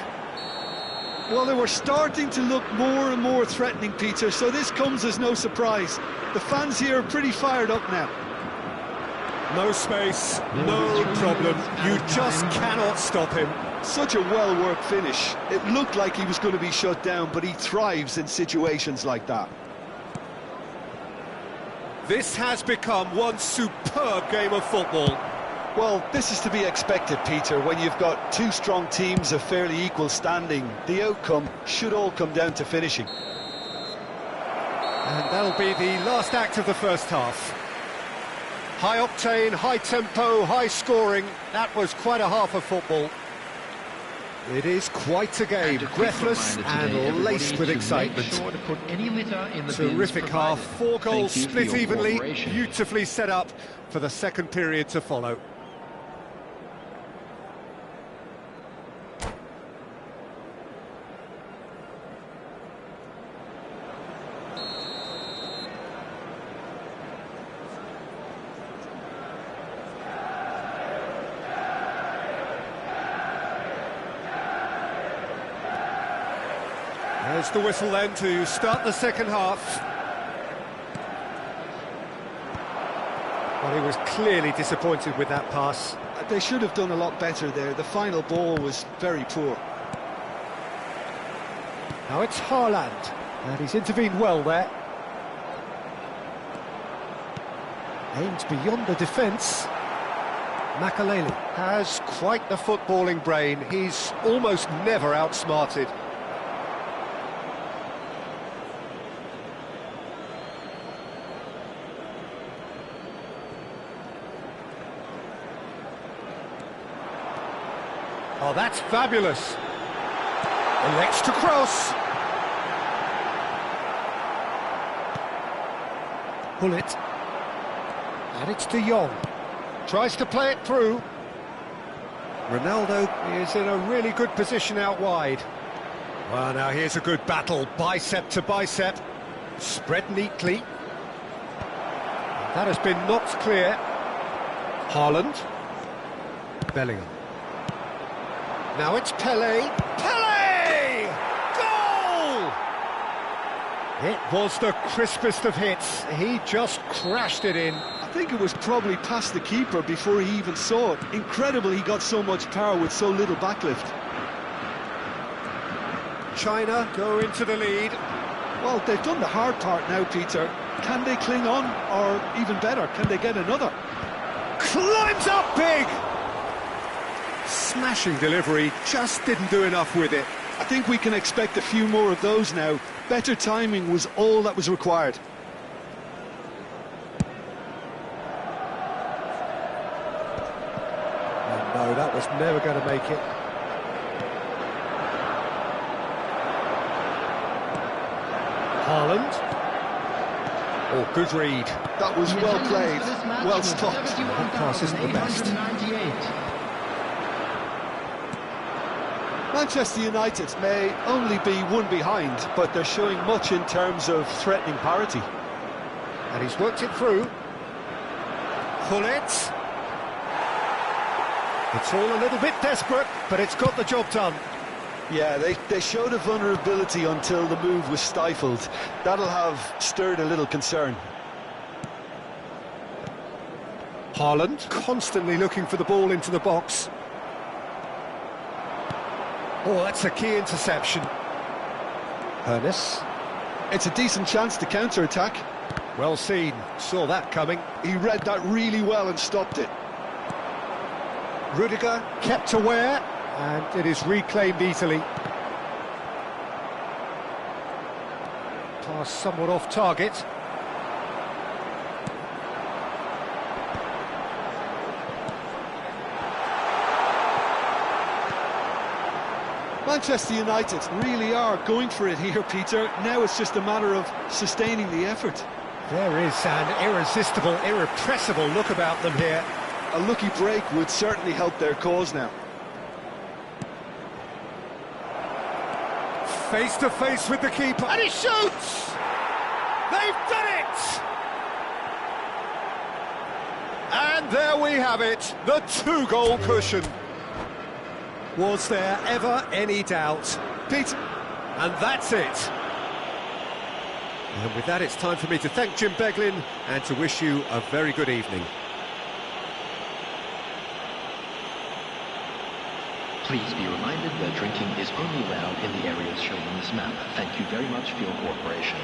Well, they were starting to look more and more threatening, Peter, so this comes as no surprise. The fans here are pretty fired up now. No space, no problem. You just cannot stop him. Such a well-worked finish. It looked like he was going to be shut down, but he thrives in situations like that. This has become one superb game of football. Well, this is to be expected, Peter, when you've got two strong teams of fairly equal standing. The outcome should all come down to finishing. And that'll be the last act of the first half. High octane, high tempo, high scoring. That was quite a half of football. It is quite a game, breathless and laced with excitement. Sure to put any litter in the Terrific half, 4 goals split evenly, cooperation. beautifully set up for the second period to follow. There's the whistle then to start the second half. Well, he was clearly disappointed with that pass. They should have done a lot better there. The final ball was very poor. Now it's Haaland, and he's intervened well there. Aimed beyond the defence. Makelele has quite the footballing brain. He's almost never outsmarted. Oh, that's fabulous. Elects to cross. Bullet. And it's De Jong. Tries to play it through. Ronaldo is in a really good position out wide. Well, now here's a good battle, bicep to bicep. Spread neatly. That has been knocked clear. Haaland. Bellingham. Now it's Pelé. Pelé! It was the crispest of hits. He just crashed it in. I think it was probably past the keeper before he even saw it. Incredible he got so much power with so little backlift. China go into the lead. Well, they've done the hard part now, Peter. Can they cling on, or even better, can they get another? Climbs up big! Smashing delivery, just didn't do enough with it. I think we can expect a few more of those now. Better timing was all that was required. Oh, no, that was never going to make it. Haaland. Oh, good read. That was well played, well stopped. That pass isn't the best. Manchester United may only be one behind, but they're showing much in terms of threatening parity. And he's worked it through. Gullit. It's all a little bit desperate, but it's got the job done. Yeah, they showed a vulnerability until the move was stifled. That'll have stirred a little concern. Haaland constantly looking for the ball into the box. Oh, that's a key interception. Ernest. It's a decent chance to counter-attack. Well seen, saw that coming. He read that really well and stopped it. Rudiger kept aware, and it is reclaimed easily. Pass somewhat off target. Manchester United really are going for it here, Peter. Now it's just a matter of sustaining the effort. There is an irresistible, irrepressible look about them here. A lucky break would certainly help their cause now. Face to face with the keeper, and he shoots! They've done it! And there we have it, the two-goal cushion. Was there ever any doubt? Pete. And that's it. And with that, it's time for me to thank Jim Beglin and to wish you a very good evening. Please be reminded that drinking is only allowed in the areas shown on this map. Thank you very much for your cooperation.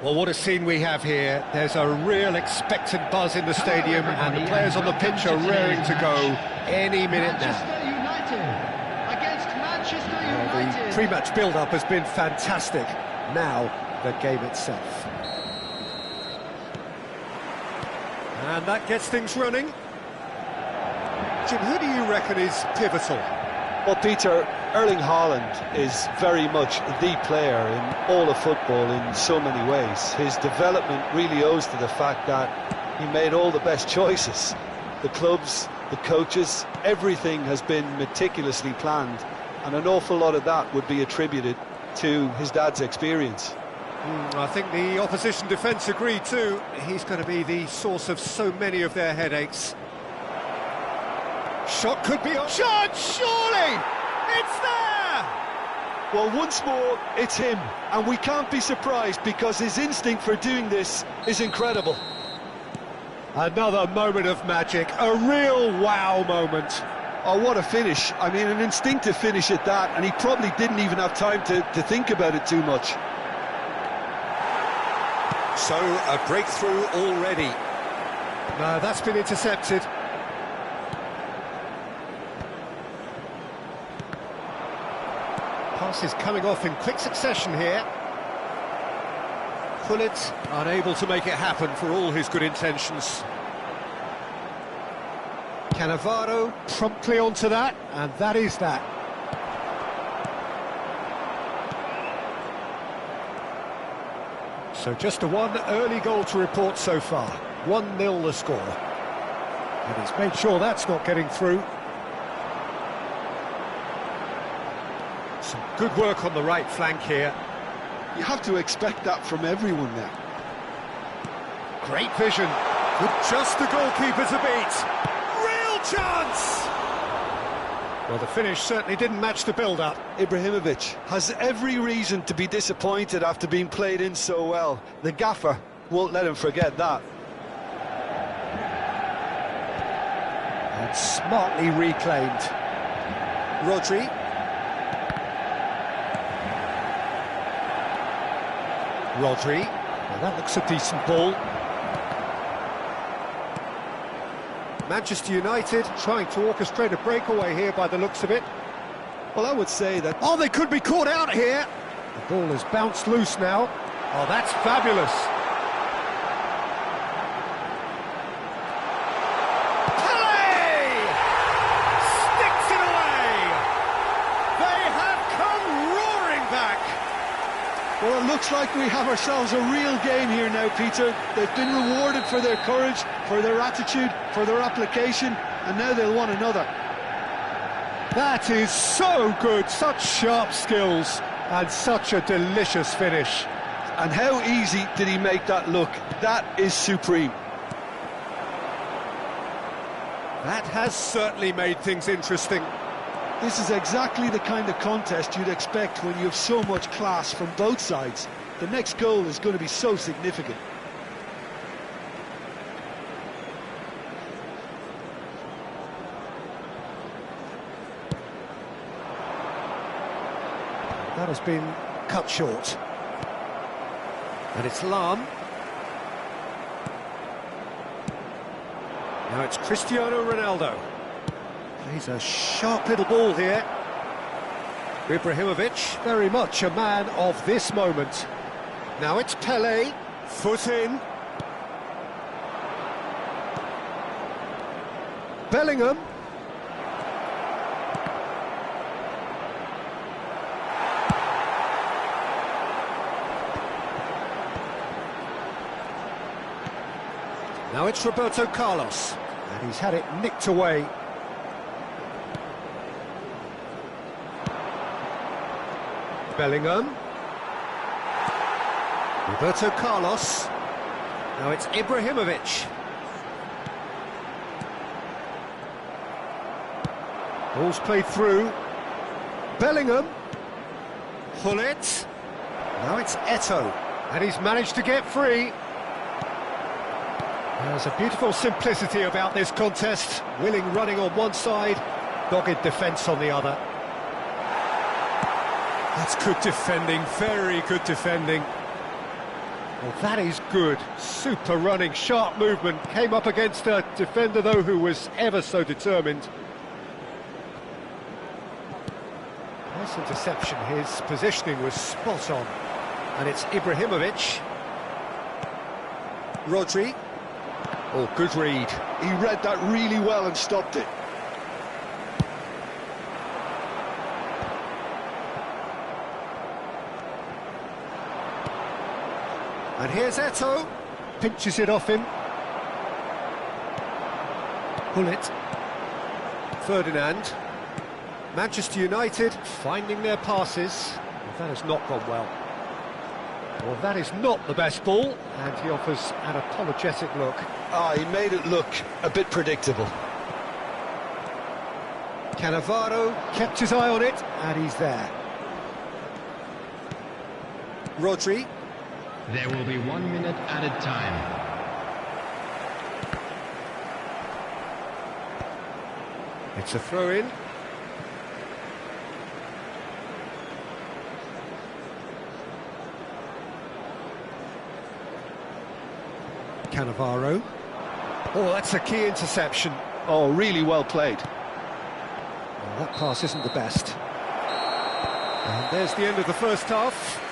Well, what a scene we have here. There's a real expectant buzz in the stadium, and the players on the pitch are raring to go any minute now. Manchester United against Manchester United. The pre-match build-up has been fantastic. Now, the game itself. And that gets things running. Jim, who do you reckon is pivotal? Well, Peter, Erling Haaland is very much the player in all of football in so many ways. His development really owes to the fact that he made all the best choices. The clubs, the coaches, everything has been meticulously planned, and an awful lot of that would be attributed to his dad's experience. I think the opposition defence agree too. He's going to be the source of so many of their headaches. Shot could be on. Shot, surely! It's there! Well, once more, it's him, and we can't be surprised because his instinct for doing this is incredible. Another moment of magic, a real wow moment. Oh, what a finish. I mean, an instinctive finish at that, and he probably didn't even have time to think about it too much. So, a breakthrough already. No, that's been intercepted. Pass is coming off in quick succession here. Gullit unable to make it happen for all his good intentions. Cannavaro promptly onto that, and that is that. So just a one early goal to report so far. 1-0 the score. And he's made sure that's not getting through. Some good work on the right flank here. You have to expect that from everyone now. Great vision. With just the goalkeeper to beat. Real chance! Well, the finish certainly didn't match the build-up. Ibrahimovic has every reason to be disappointed after being played in so well. The gaffer won't let him forget that. And smartly reclaimed. Rodri. Rodri. Well, that looks a decent ball. Manchester United trying to orchestrate a breakaway here by the looks of it. Well, I would say that... Oh, they could be caught out here. The ball has bounced loose now. Oh, that's fabulous. Pelé! Sticks it away. They have come roaring back. Well, it looks like we have ourselves a real game here now, Peter. They've been rewarded for their courage, for their attitude, for their application, and now they'll want another. That is so good, such sharp skills, and such a delicious finish. And how easy did he make that look? That is supreme. That has certainly made things interesting. This is exactly the kind of contest you'd expect when you have so much class from both sides. The next goal is going to be so significant. That has been cut short. And it's Lahm. Now it's Cristiano Ronaldo. He's a sharp little ball here. Ibrahimovic, very much a man of this moment. Now it's Pelé, foot in. Bellingham. Now it's Roberto Carlos, and he's had it nicked away. Bellingham. Roberto Carlos. Now it's Ibrahimovic. Ball's played through. Bellingham. Gullit. Now it's Eto'o, and he's managed to get free. There's a beautiful simplicity about this contest. Willing running on one side, dogged defence on the other. That's good defending, very good defending. Well, that is good. Super running, sharp movement. Came up against a defender, though, who was ever so determined. Nice interception. His positioning was spot on. And it's Ibrahimovic. Rodri. Oh, good read. He read that really well and stopped it. And here's Eto'o. Pinches it off him. Gullit. Ferdinand. Manchester United finding their passes. Well, that has not gone well. Well, that is not the best ball, and he offers an apologetic look. He made it look a bit predictable. Cannavaro kept his eye on it, and he's there. Rodri. There will be 1 minute added time. It's a throw-in. Cannavaro. Oh, that's a key interception. Oh, really well played. Well, that pass isn't the best. And there's the end of the first half.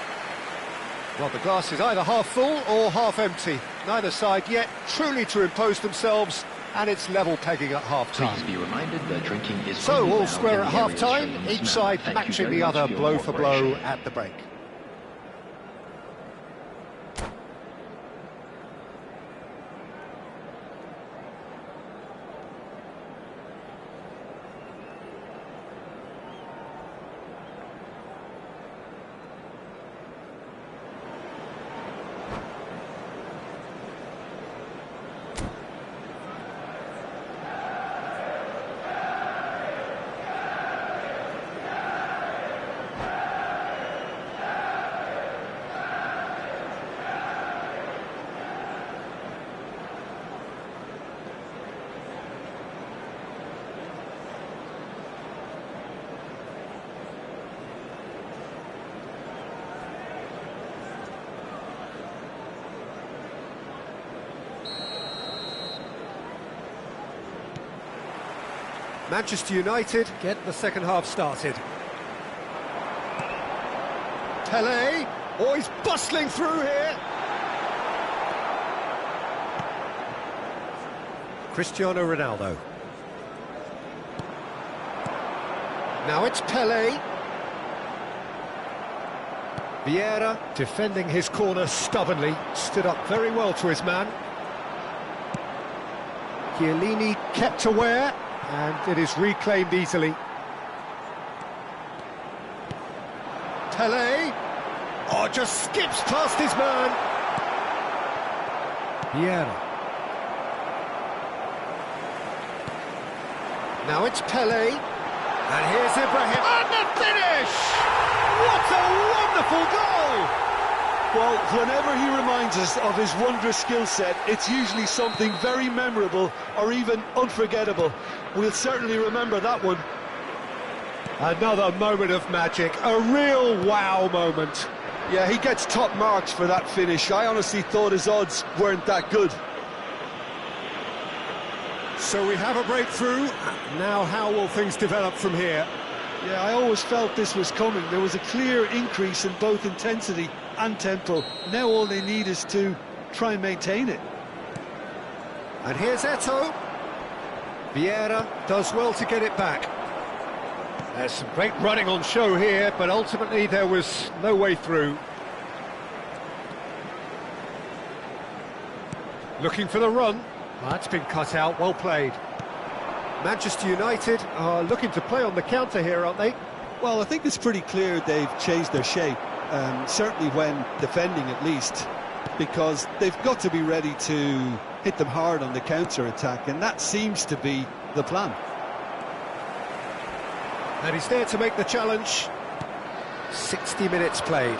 Well, the glass is either half full or half empty. Neither side yet truly to impose themselves, and it's level pegging at half-time. Please be reminded that drinking is So, only all allowed square in at the areas shown half-time, on this each map. side Thank you matching very the much other your blow for blow cooperation. at the break. Manchester United get the second half started. Pelé, oh, he's bustling through here. Cristiano Ronaldo. Now it's Pelé. Vieira defending his corner stubbornly, stood up very well to his man. Chiellini kept aware, and it is reclaimed easily. Pelé, oh, just skips past his man. Vieira. Now it's Pelé, and here's Ibrahim, and the finish! What a wonderful goal! Well, whenever he reminds us of his wondrous skill set, it's usually something very memorable or even unforgettable. We'll certainly remember that one. Another moment of magic, a real wow moment. Yeah, he gets top marks for that finish. I honestly thought his odds weren't that good. So we have a breakthrough. Now how will things develop from here? Yeah, I always felt this was coming. There was a clear increase in both intensity and tempo. Now all they need is to try and maintain it. And here's Eto'o. Vieira does well to get it back. There's some great running on show here, but ultimately there was no way through. Looking for the run. That's been cut out, well played. Manchester United are looking to play on the counter here, aren't they? Well, I think it's pretty clear they've changed their shape, certainly when defending at least, because they've got to be ready to hit them hard on the counter-attack, and that seems to be the plan. And he's there to make the challenge. 60 minutes played.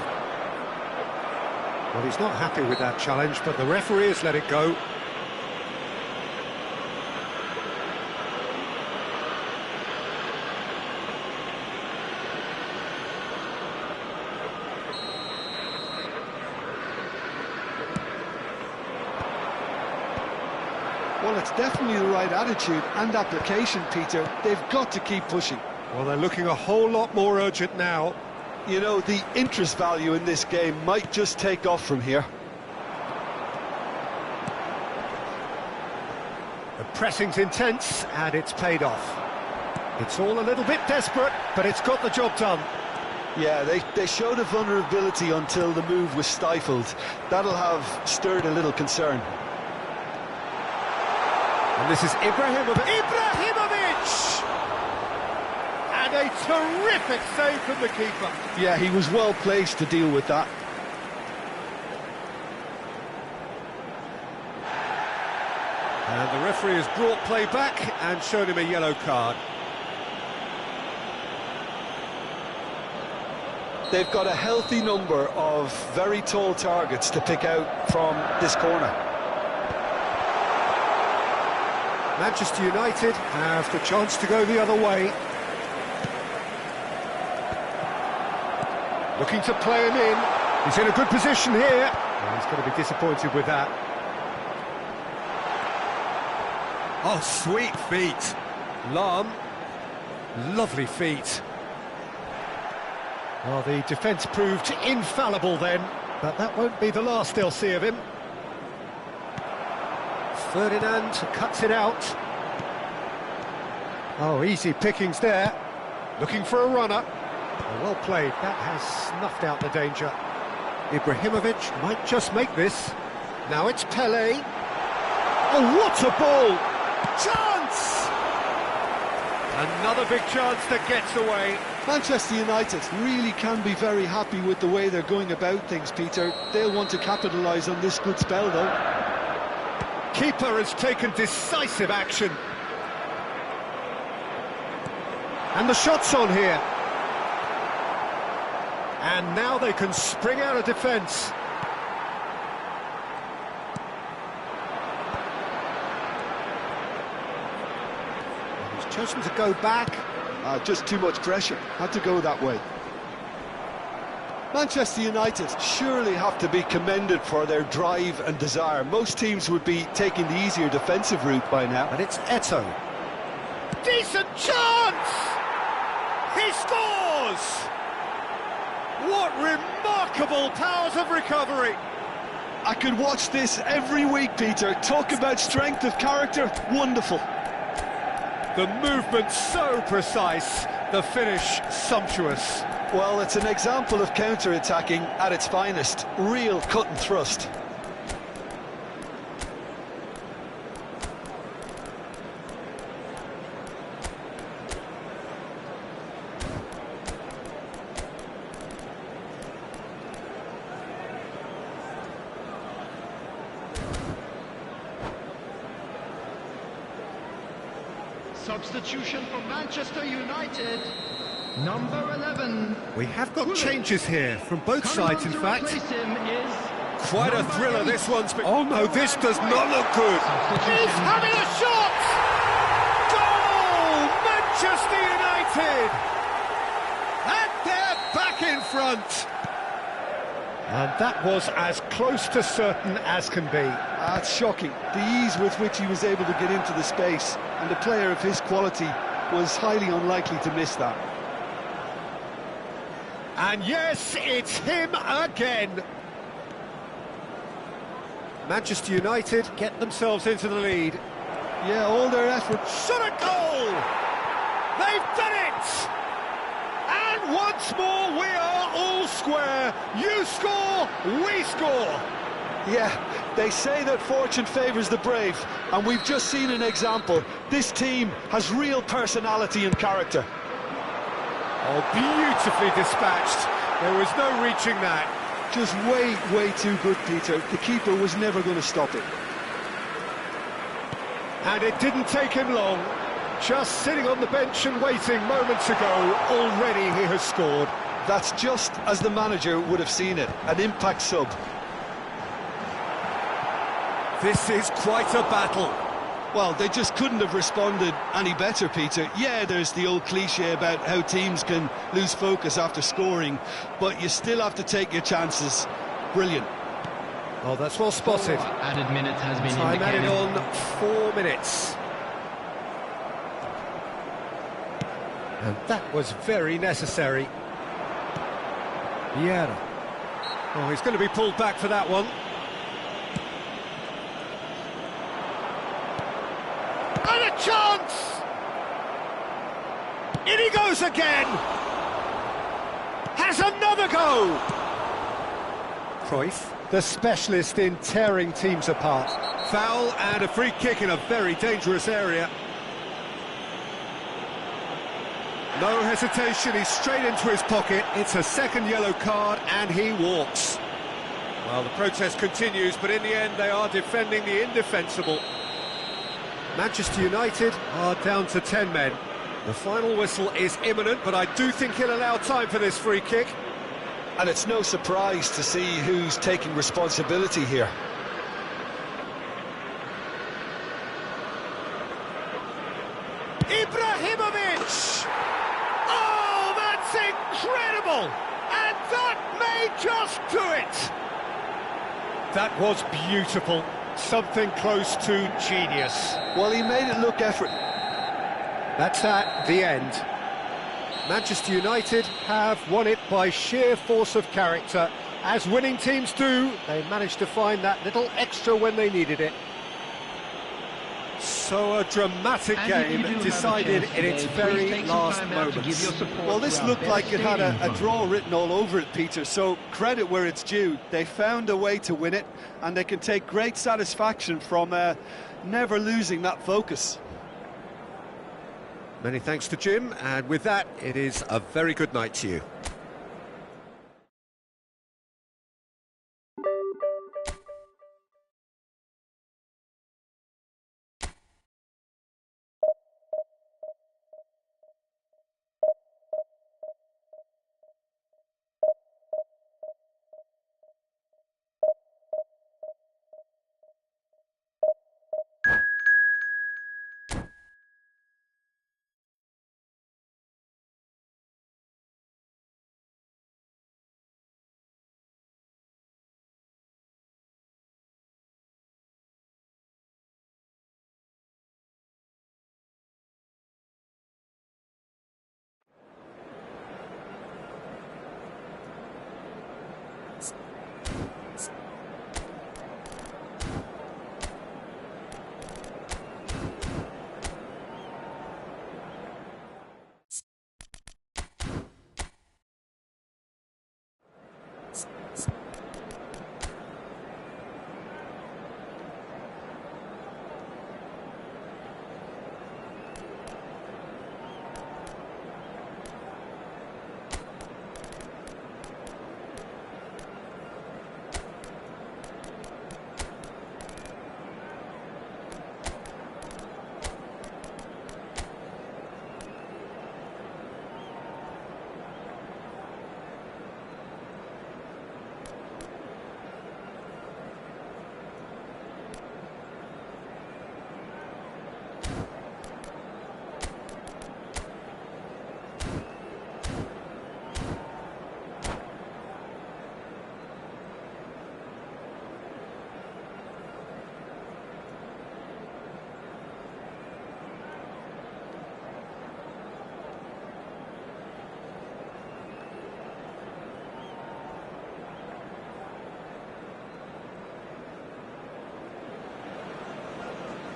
Well, he's not happy with that challenge, but the referee has let it go. Well, it's definitely the right attitude and application, Peter. They've got to keep pushing. Well, they're looking a whole lot more urgent now. You know, the interest value in this game might just take off from here. The pressing's intense, and it's paid off. It's all a little bit desperate, but it's got the job done. Yeah, they showed a vulnerability until the move was stifled. That'll have stirred a little concern. And this is Ibrahimovic. Ibrahimovic! And a terrific save from the keeper. Yeah, he was well placed to deal with that. And the referee has brought play back and shown him a yellow card. They've got a healthy number of very tall targets to pick out from this corner. Manchester United have the chance to go the other way. Looking to play him in. He's in a good position here. Oh, he's going to be disappointed with that. Oh, sweet feet. Lahm. Lovely feet. Well, the defence proved infallible then, but that won't be the last they'll see of him. Ferdinand cuts it out. Oh, easy pickings there. Looking for a runner. Oh, well played. That has snuffed out the danger. Ibrahimovic might just make this. Now it's Pelé. Oh, what a ball! Chance! Another big chance that gets away. Manchester United really can be very happy with the way they're going about things, Peter. They'll want to capitalise on this good spell, though. Keeper has taken decisive action. And the shot's on here. And now they can spring out of defence. He's chosen to go back. Just too much pressure. Had to go that way. Manchester United surely have to be commended for their drive and desire. Most teams would be taking the easier defensive route by now. And it's Eto'o. Decent chance! He scores! What remarkable powers of recovery! I could watch this every week, Peter. Talk about strength of character. Wonderful. The movement so precise, the finish sumptuous. Well, it's an example of counter-attacking at its finest. Real cut and thrust. Substitution for Manchester United, number 11. We have got changes here from both sides, in fact. Quite a thriller this one's been. Oh no, this does not look good. He's having a shot! Goal! Manchester United! And they're back in front. And that was as close to certain as can be. It's shocking. The ease with which he was able to get into the space, and a player of his quality was highly unlikely to miss that. And yes, it's him again. Manchester United get themselves into the lead. Yeah, all their effort. Shot a goal! They've done it! And once more we are all square. You score, we score. Yeah, they say that fortune favours the brave, and we've just seen an example. This team has real personality and character. Oh, beautifully dispatched. There was no reaching that. Just way too good, Peter. The keeper was never going to stop it. And it didn't take him long. Just sitting on the bench and waiting moments ago, already he has scored. That's just as the manager would have seen it, an impact sub. This is quite a battle. Well, they just couldn't have responded any better, Peter. Yeah, there's the old cliche about how teams can lose focus after scoring, but you still have to take your chances. Brilliant. Oh, that's well spotted. Added minutes has been Time added indicated. on 4 minutes. And that was very necessary. Vieira. Oh, he's going to be pulled back for that one. And a chance! In he goes again! Has another go! Cruyff, the specialist in tearing teams apart. Foul and a free kick in a very dangerous area. No hesitation, he's straight into his pocket. It's a second yellow card and he walks. Well, the protest continues, but in the end they are defending the indefensible. Manchester United are down to 10 men. The final whistle is imminent, but I do think he'll allow time for this free kick. And it's no surprise to see who's taking responsibility here. Ibrahimovic! Oh, that's incredible! And that may just do it! That was beautiful. Something close to genius. Well, he made it look effort. That's at the end. Manchester United have won it by sheer force of character. As winning teams do, they managed to find that little extra when they needed it. So a dramatic game decided in its very last moments. Well, this looked like it had a draw written all over it, Peter, so credit where it's due. They found a way to win it, and they can take great satisfaction from never losing that focus. Many thanks to Jim, and with that, it is a very good night to you.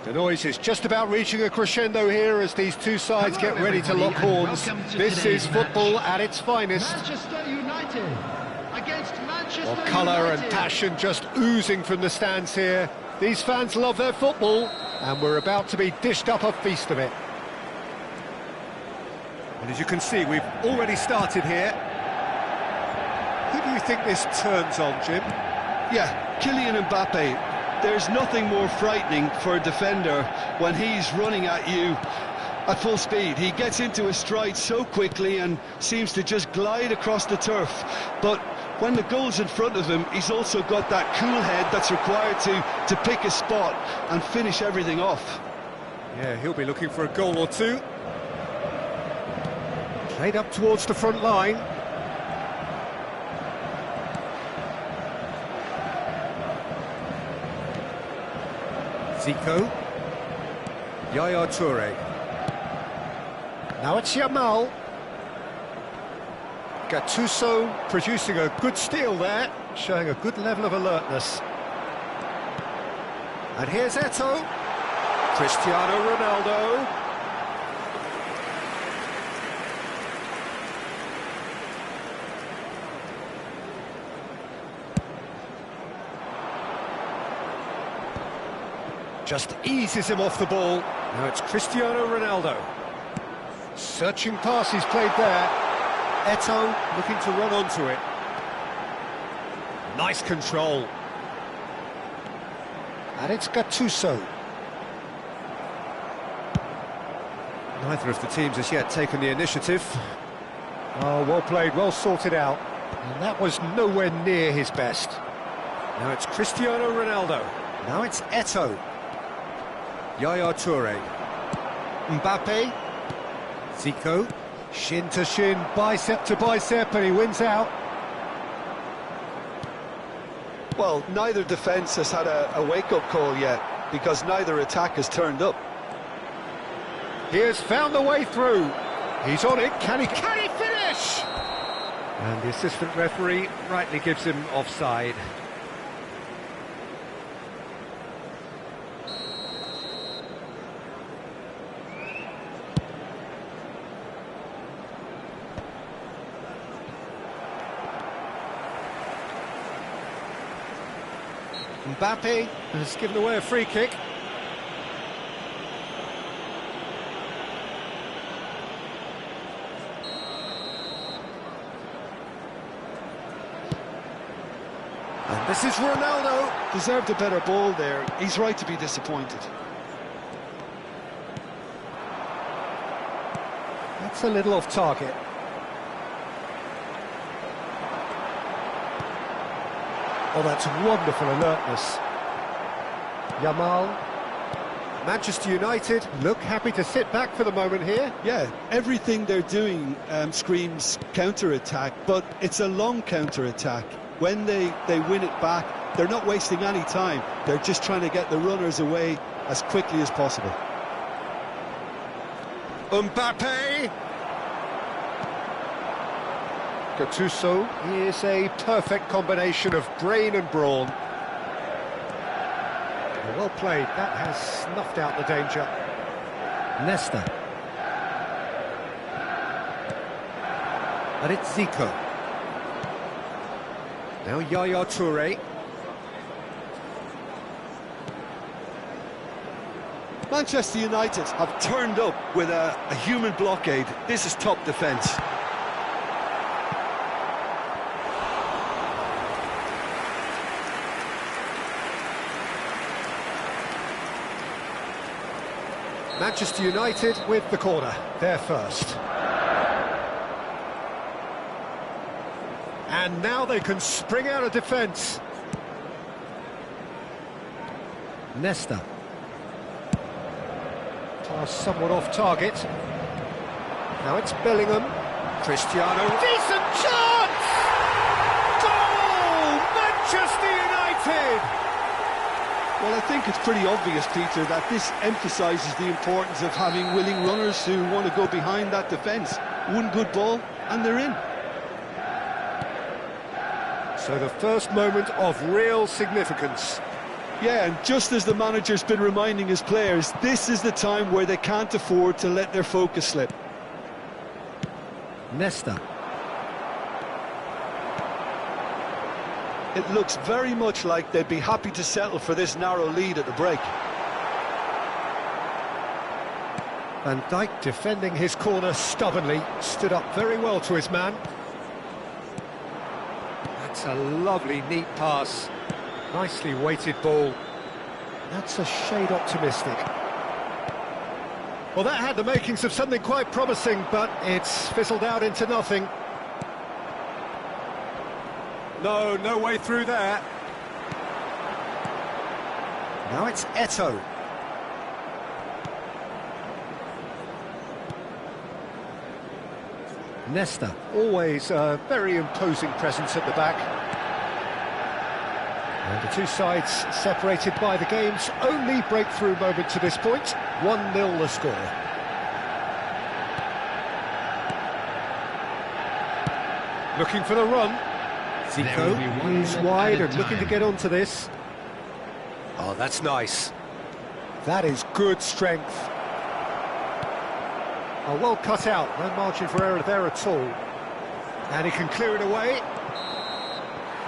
The noise is just about reaching a crescendo here as these two sides get ready to lock horns. This is football at its finest. Manchester United against Manchester United. Colour and passion just oozing from the stands here. These fans love their football, and we're about to be dished up a feast of it. And as you can see, we've already started here. Who do you think this turns on, Jim? Yeah, Kylian Mbappe. There's nothing more frightening for a defender when he's running at you at full speed. He gets into his stride so quickly and seems to just glide across the turf. But when the goal's in front of him, he's also got that cool head that's required to pick a spot and finish everything off. Yeah, he'll be looking for a goal or two. Played up towards the front line. Zico. Yaya Toure. Now it's Yamal. Gattuso producing a good steal there, showing a good level of alertness. And here's Eto'o. Cristiano Ronaldo. Just eases him off the ball. Now it's Cristiano Ronaldo. Searching pass he's played there. Eto'o looking to run onto it. Nice control. And it's Gattuso. Neither of the teams has yet taken the initiative. Oh, well played, well sorted out. And that was nowhere near his best. Now it's Cristiano Ronaldo. Now it's Eto'o. Yaya Toure. Mbappe. Zico. Shin to shin, bicep to bicep, and he wins out. Well, neither defence has had a wake-up call yet, because neither attack has turned up. He has found a way through. He's on it. Can he finish? And the assistant referee rightly gives him offside. Mbappe has given away a free kick. And this is Ronaldo. Deserved a better ball there. He's right to be disappointed. That's a little off target. Oh, that's wonderful alertness. Yamal. Manchester United look happy to sit back for the moment here. Yeah, everything they're doing screams counter-attack, but it's a long counter-attack. When they win it back, they're not wasting any time. They're just trying to get the runners away as quickly as possible. Mbappe! Gattuso is a perfect combination of brain and brawn. Well played, that has snuffed out the danger. Nesta. And it's Zico. Now Yaya Toure. Manchester United have turned up with a human blockade. This is top defence. Manchester United with the corner, they're first. And now they can spring out of defence. Nesta. Pass somewhat off target. Now it's Bellingham. Cristiano. Decent chance! Goal! Manchester United! Well, I think it's pretty obvious, Peter, that this emphasises the importance of having willing runners who want to go behind that defence. One good ball, and they're in. So the first moment of real significance. Yeah, and just as the manager's been reminding his players, this is the time where they can't afford to let their focus slip. Nesta. It looks very much like they'd be happy to settle for this narrow lead at the break. Van Dijk defending his corner stubbornly, stood up very well to his man. That's a lovely, neat pass. Nicely weighted ball. That's a shade optimistic. Well, that had the makings of something quite promising, but it's fizzled out into nothing. No way through there. Now it's Eto'o. Nesta, always a very imposing presence at the back. And the two sides separated by the game's only breakthrough moment to this point. 1-0 the score. Looking for the run. Zico moves wide and looking to get onto this. Oh, that's nice. That is good strength. Oh, well cut out. No margin for error there at all. And he can clear it away.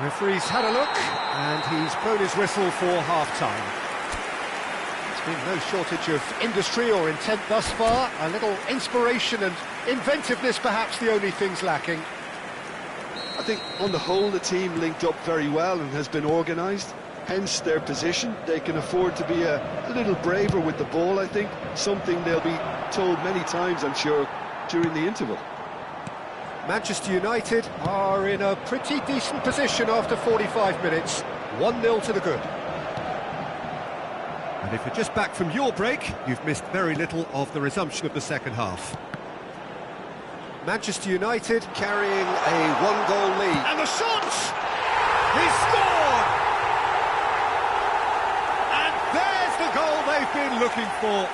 Referee's had a look, and he's blown his whistle for half-time. There's been no shortage of industry or intent thus far. A little inspiration and inventiveness, perhaps the only things lacking. I think on the whole the team linked up very well and has been organised, hence their position. They can afford to be a little braver with the ball, I think, something they'll be told many times, I'm sure, during the interval. Manchester United are in a pretty decent position after 45 minutes. 1-0 to the good. And if you're just back from your break, you've missed very little of the resumption of the second half. Manchester United carrying a one-goal lead. And the shot! He scored! And there's the goal they've been looking for.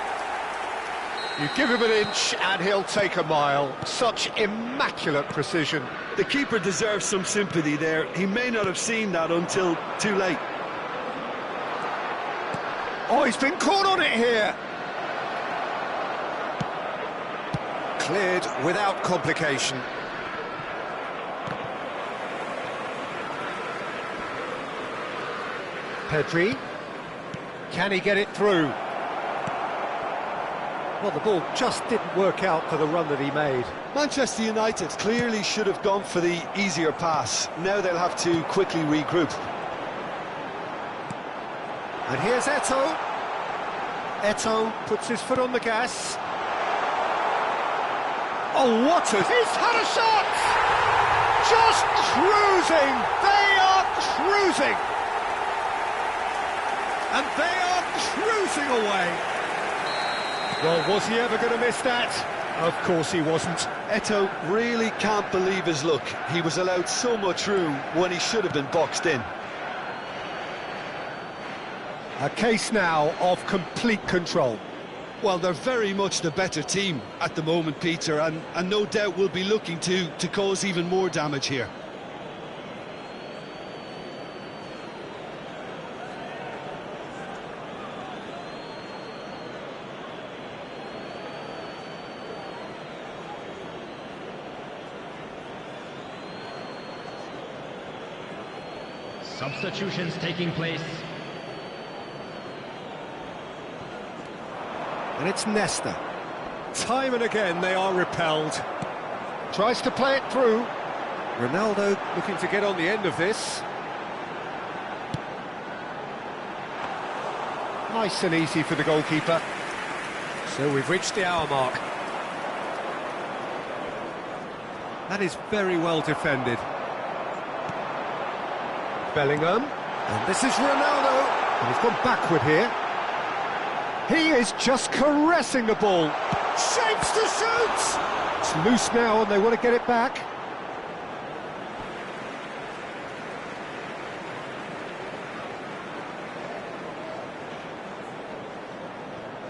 You give him an inch and he'll take a mile. Such immaculate precision. The keeper deserves some sympathy there. He may not have seen that until too late. Oh, he's been caught on it here. Cleared without complication. Pedri. Can he get it through? Well, the ball just didn't work out for the run that he made. Manchester United clearly should have gone for the easier pass. Now they'll have to quickly regroup. And here's Eto'o. Eto'o puts his foot on the gas. Oh, what a... He's had a shot! Just cruising! They are cruising! And they are cruising away! Well, was he ever going to miss that? Of course he wasn't. Eto'o really can't believe his luck. He was allowed so much room when he should have been boxed in. A case now of complete control. Well, they're very much the better team at the moment, Peter, and no doubt will be looking to cause even more damage here. Substitutions taking place. And it's Nesta. Time and again they are repelled. Tries to play it through. Ronaldo looking to get on the end of this. Nice and easy for the goalkeeper. So we've reached the hour mark. That is very well defended. Bellingham. And this is Ronaldo. And he's gone backward here. He is just caressing the ball. Shapes to shoot! It's loose now and they want to get it back.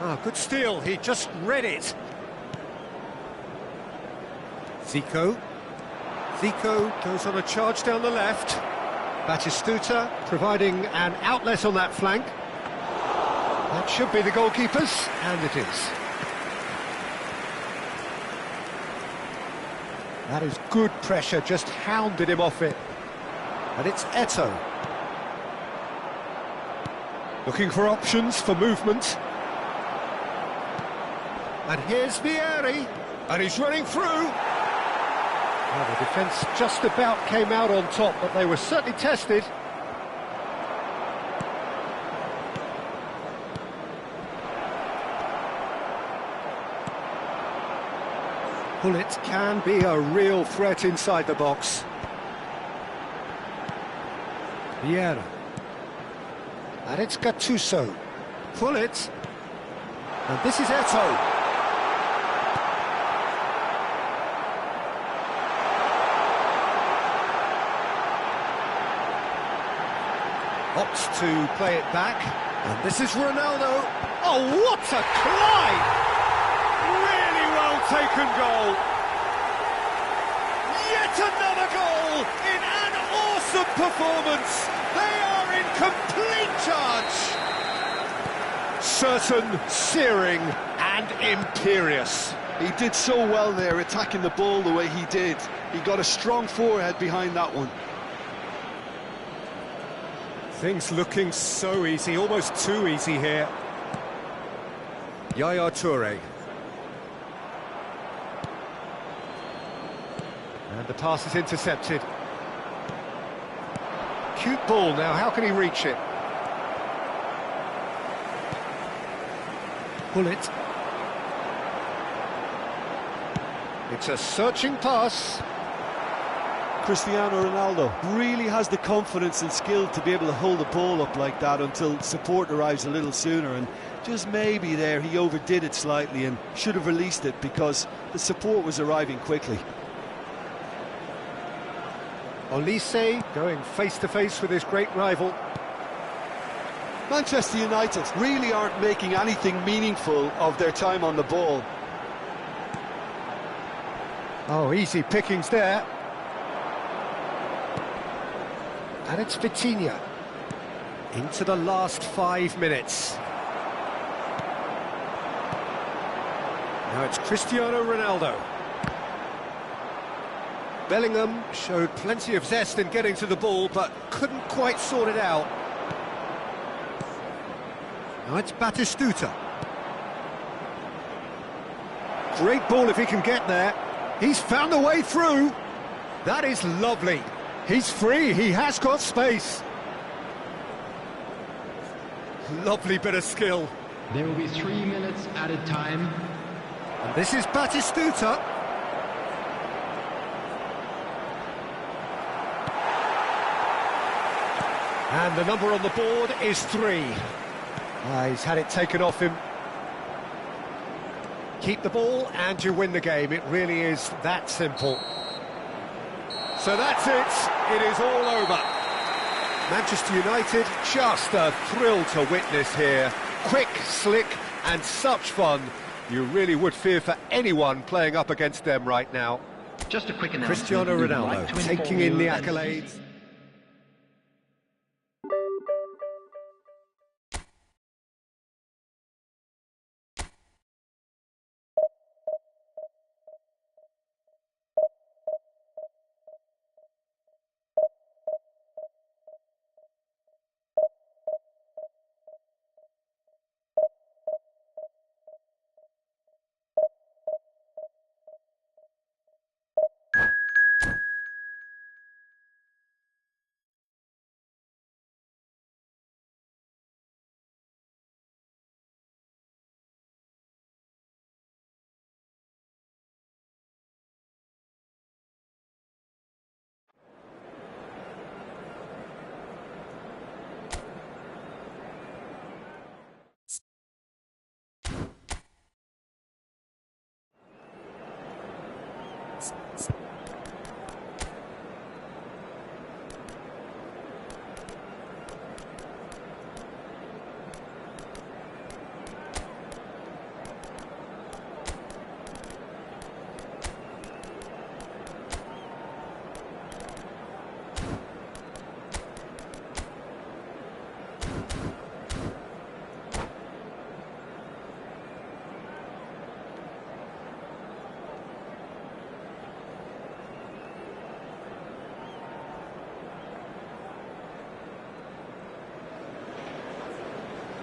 Ah, good steal. He just read it. Zico. Zico goes on a charge down the left. Batistuta providing an outlet on that flank. That should be the goalkeeper's, and it is. That is good pressure, just hounded him off it. And it's Eto'o. Looking for options for movement. And here's Vieri. And he's running through. Well, the defence just about came out on top, but they were certainly tested. Gullit can be a real threat inside the box. Vieira. And it's Gattuso. Gullit. And this is Eto'o. Opts to play it back. And this is Ronaldo. Oh, what a climb! Really well taken goal. Yet another goal in an awesome performance. They are in complete charge. Certain, searing and imperious. He did so well there, attacking the ball the way he did. He got a strong forehead behind that one. Things looking so easy, almost too easy here. Yaya Toure. And the pass is intercepted. Cute ball now, how can he reach it? Pull it. It's a searching pass. Cristiano Ronaldo really has the confidence and skill to be able to hold the ball up like that until support arrives a little sooner, and just maybe there he overdid it slightly and should have released it because the support was arriving quickly. Olise going face-to-face with his great rival. Manchester United really aren't making anything meaningful of their time on the ball. Oh, easy pickings there. And it's Vitinha. Into the last 5 minutes. Now it's Cristiano Ronaldo. Bellingham showed plenty of zest in getting to the ball, but couldn't quite sort it out. Now it's Batistuta. Great ball if he can get there. He's found a way through. That is lovely. He's free, he has got space. Lovely bit of skill. There will be 3 minutes added time. And this is Batistuta. And the number on the board is 3. He's had it taken off him. Keep the ball and you win the game. It really is that simple. So that's it. It is all over. Manchester United, just a thrill to witness here. Quick, slick and such fun. You really would fear for anyone playing up against them right now. Just a quick announcement. Cristiano We'd Ronaldo like to taking inform in you the that accolades.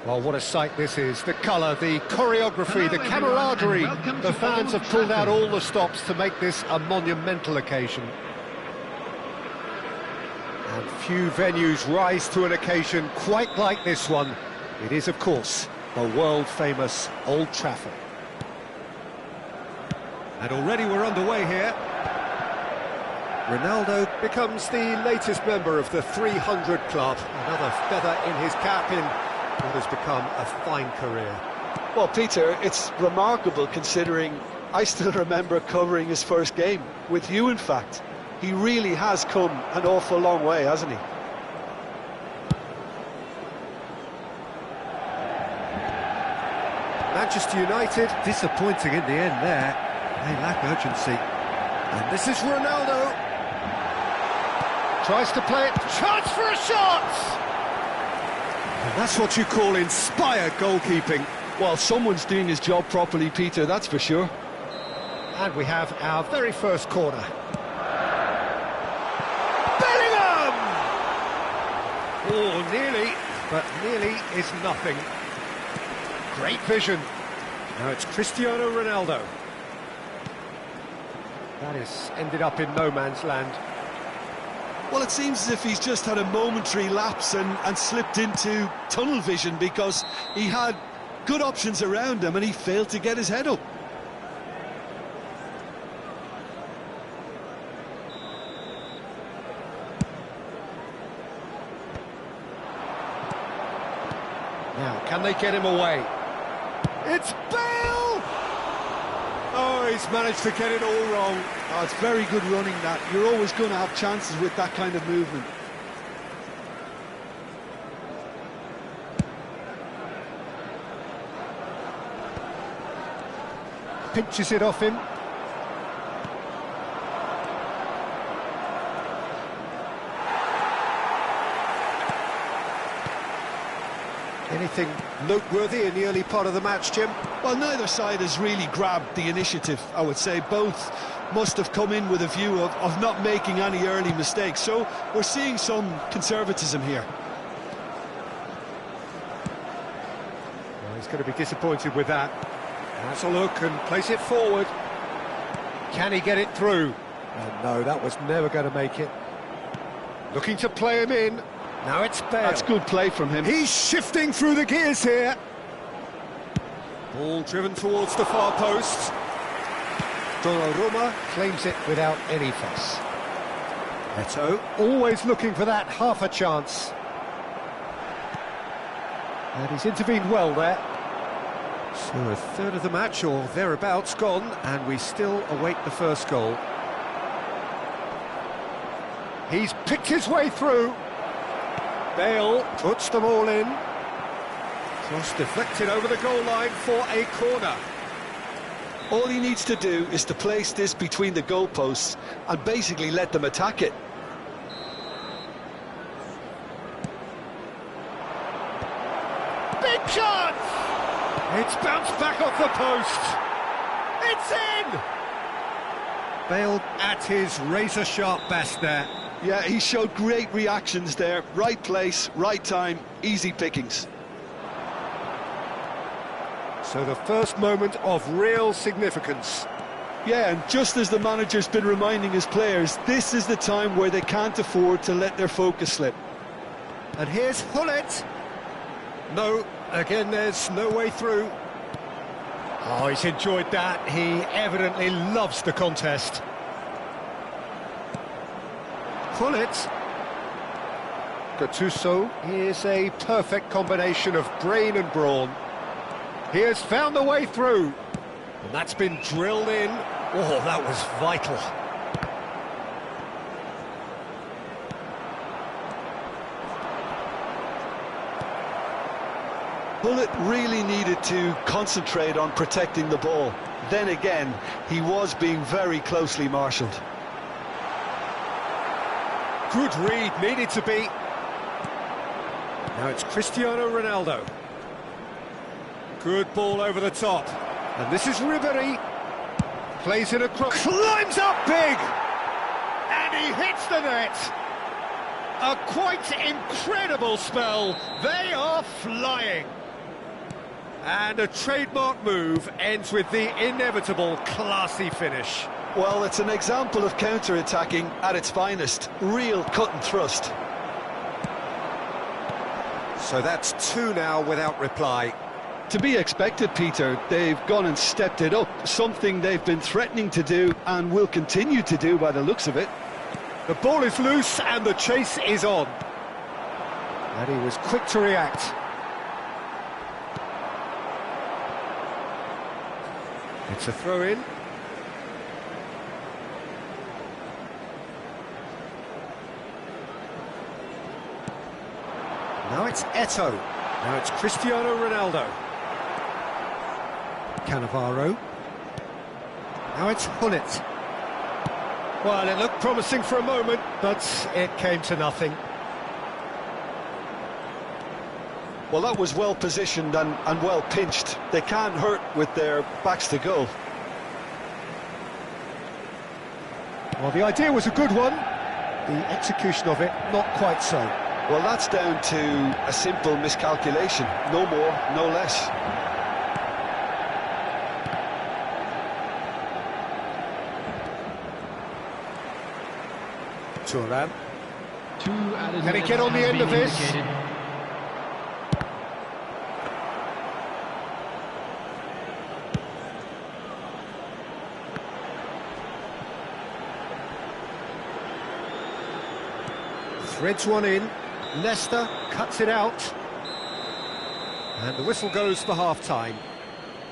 Well, what a sight this is. The colour, the choreography, the camaraderie. The fans have pulled out all the stops to make this a monumental occasion. And few venues rise to an occasion quite like this one. It is, of course, the world-famous Old Trafford. And already we're underway here. Ronaldo becomes the latest member of the 300 club. Another feather in his cap in what has become a fine career. Well, Peter, it's remarkable considering I still remember covering his first game, with you in fact. He really has come an awful long way, hasn't he? Manchester United, disappointing in the end there. They lack urgency. And this is Ronaldo. Tries to play it, chance for a shot! And that's what you call inspired goalkeeping. Well, someone's doing his job properly, Peter, that's for sure. And we have our very first corner. Bellingham! Oh, nearly, but nearly is nothing. Great vision. Now it's Cristiano Ronaldo. That has ended up in no man's land. Well, it seems as if he's just had a momentary lapse and slipped into tunnel vision, because he had good options around him and he failed to get his head up. Now, can they get him away? It's Bale! Oh, he's managed to get it all wrong. Oh, it's very good running, that. You're always going to have chances with that kind of movement. Pinches it off him. Anything noteworthy in the early part of the match, Jim? Well, neither side has really grabbed the initiative, I would say. Both must have come in with a view of not making any early mistakes. So we're seeing some conservatism here. Well, he's going to be disappointed with that. Has a look and place it forward. Can he get it through? And no, that was never going to make it. Looking to play him in. Now it's Bale. That's good play from him. He's shifting through the gears here. Ball driven towards the far post. Donnarumma claims it without any fuss. Eto'o. Always looking for that half a chance. And he's intervened well there. So a third of the match or thereabouts gone, and we still await the first goal. He's picked his way through. Bale puts them all in. Cross deflected over the goal line for a corner. All he needs to do is to place this between the goalposts and basically let them attack it. Big chance! It's bounced back off the post. It's in! Bale at his razor-sharp best there. Yeah, he showed great reactions there. Right place, right time, easy pickings. So the first moment of real significance. Yeah, and just as the manager's been reminding his players, this is the time where they can't afford to let their focus slip. And here's Hullet. No, again there's no way through. Oh, he's enjoyed that. He evidently loves the contest. Hullet. Gattuso is a perfect combination of brain and brawn. He has found the way through. And that's been drilled in. Oh, that was vital. Hullet really needed to concentrate on protecting the ball. Then again, he was being very closely marshalled. Good read, needed to be. Now it's Cristiano Ronaldo. Good ball over the top. And this is Ribery. Plays it across. Climbs up big! And he hits the net. A quite incredible spell. They are flying. And a trademark move ends with the inevitable classy finish. Well, it's an example of counter-attacking at its finest. Real cut and thrust. So that's two now without reply. To be expected, Peter. They've gone and stepped it up, something they've been threatening to do and will continue to do by the looks of it. The ball is loose and the chase is on. And he was quick to react. It's a throw-in. Now it's Eto'o. Now it's Cristiano Ronaldo. Cannavaro. Now it's Hullet. Well, it looked promising for a moment, but it came to nothing. Well, that was well positioned and well pinched. They can't hurt with their backs to goal. Well, the idea was a good one. The execution of it, not quite so. Well, that's down to a simple miscalculation. No more, no less. Turan. Can Can he get on the end of this? Threads one in. Leicester cuts it out. And the whistle goes for half-time.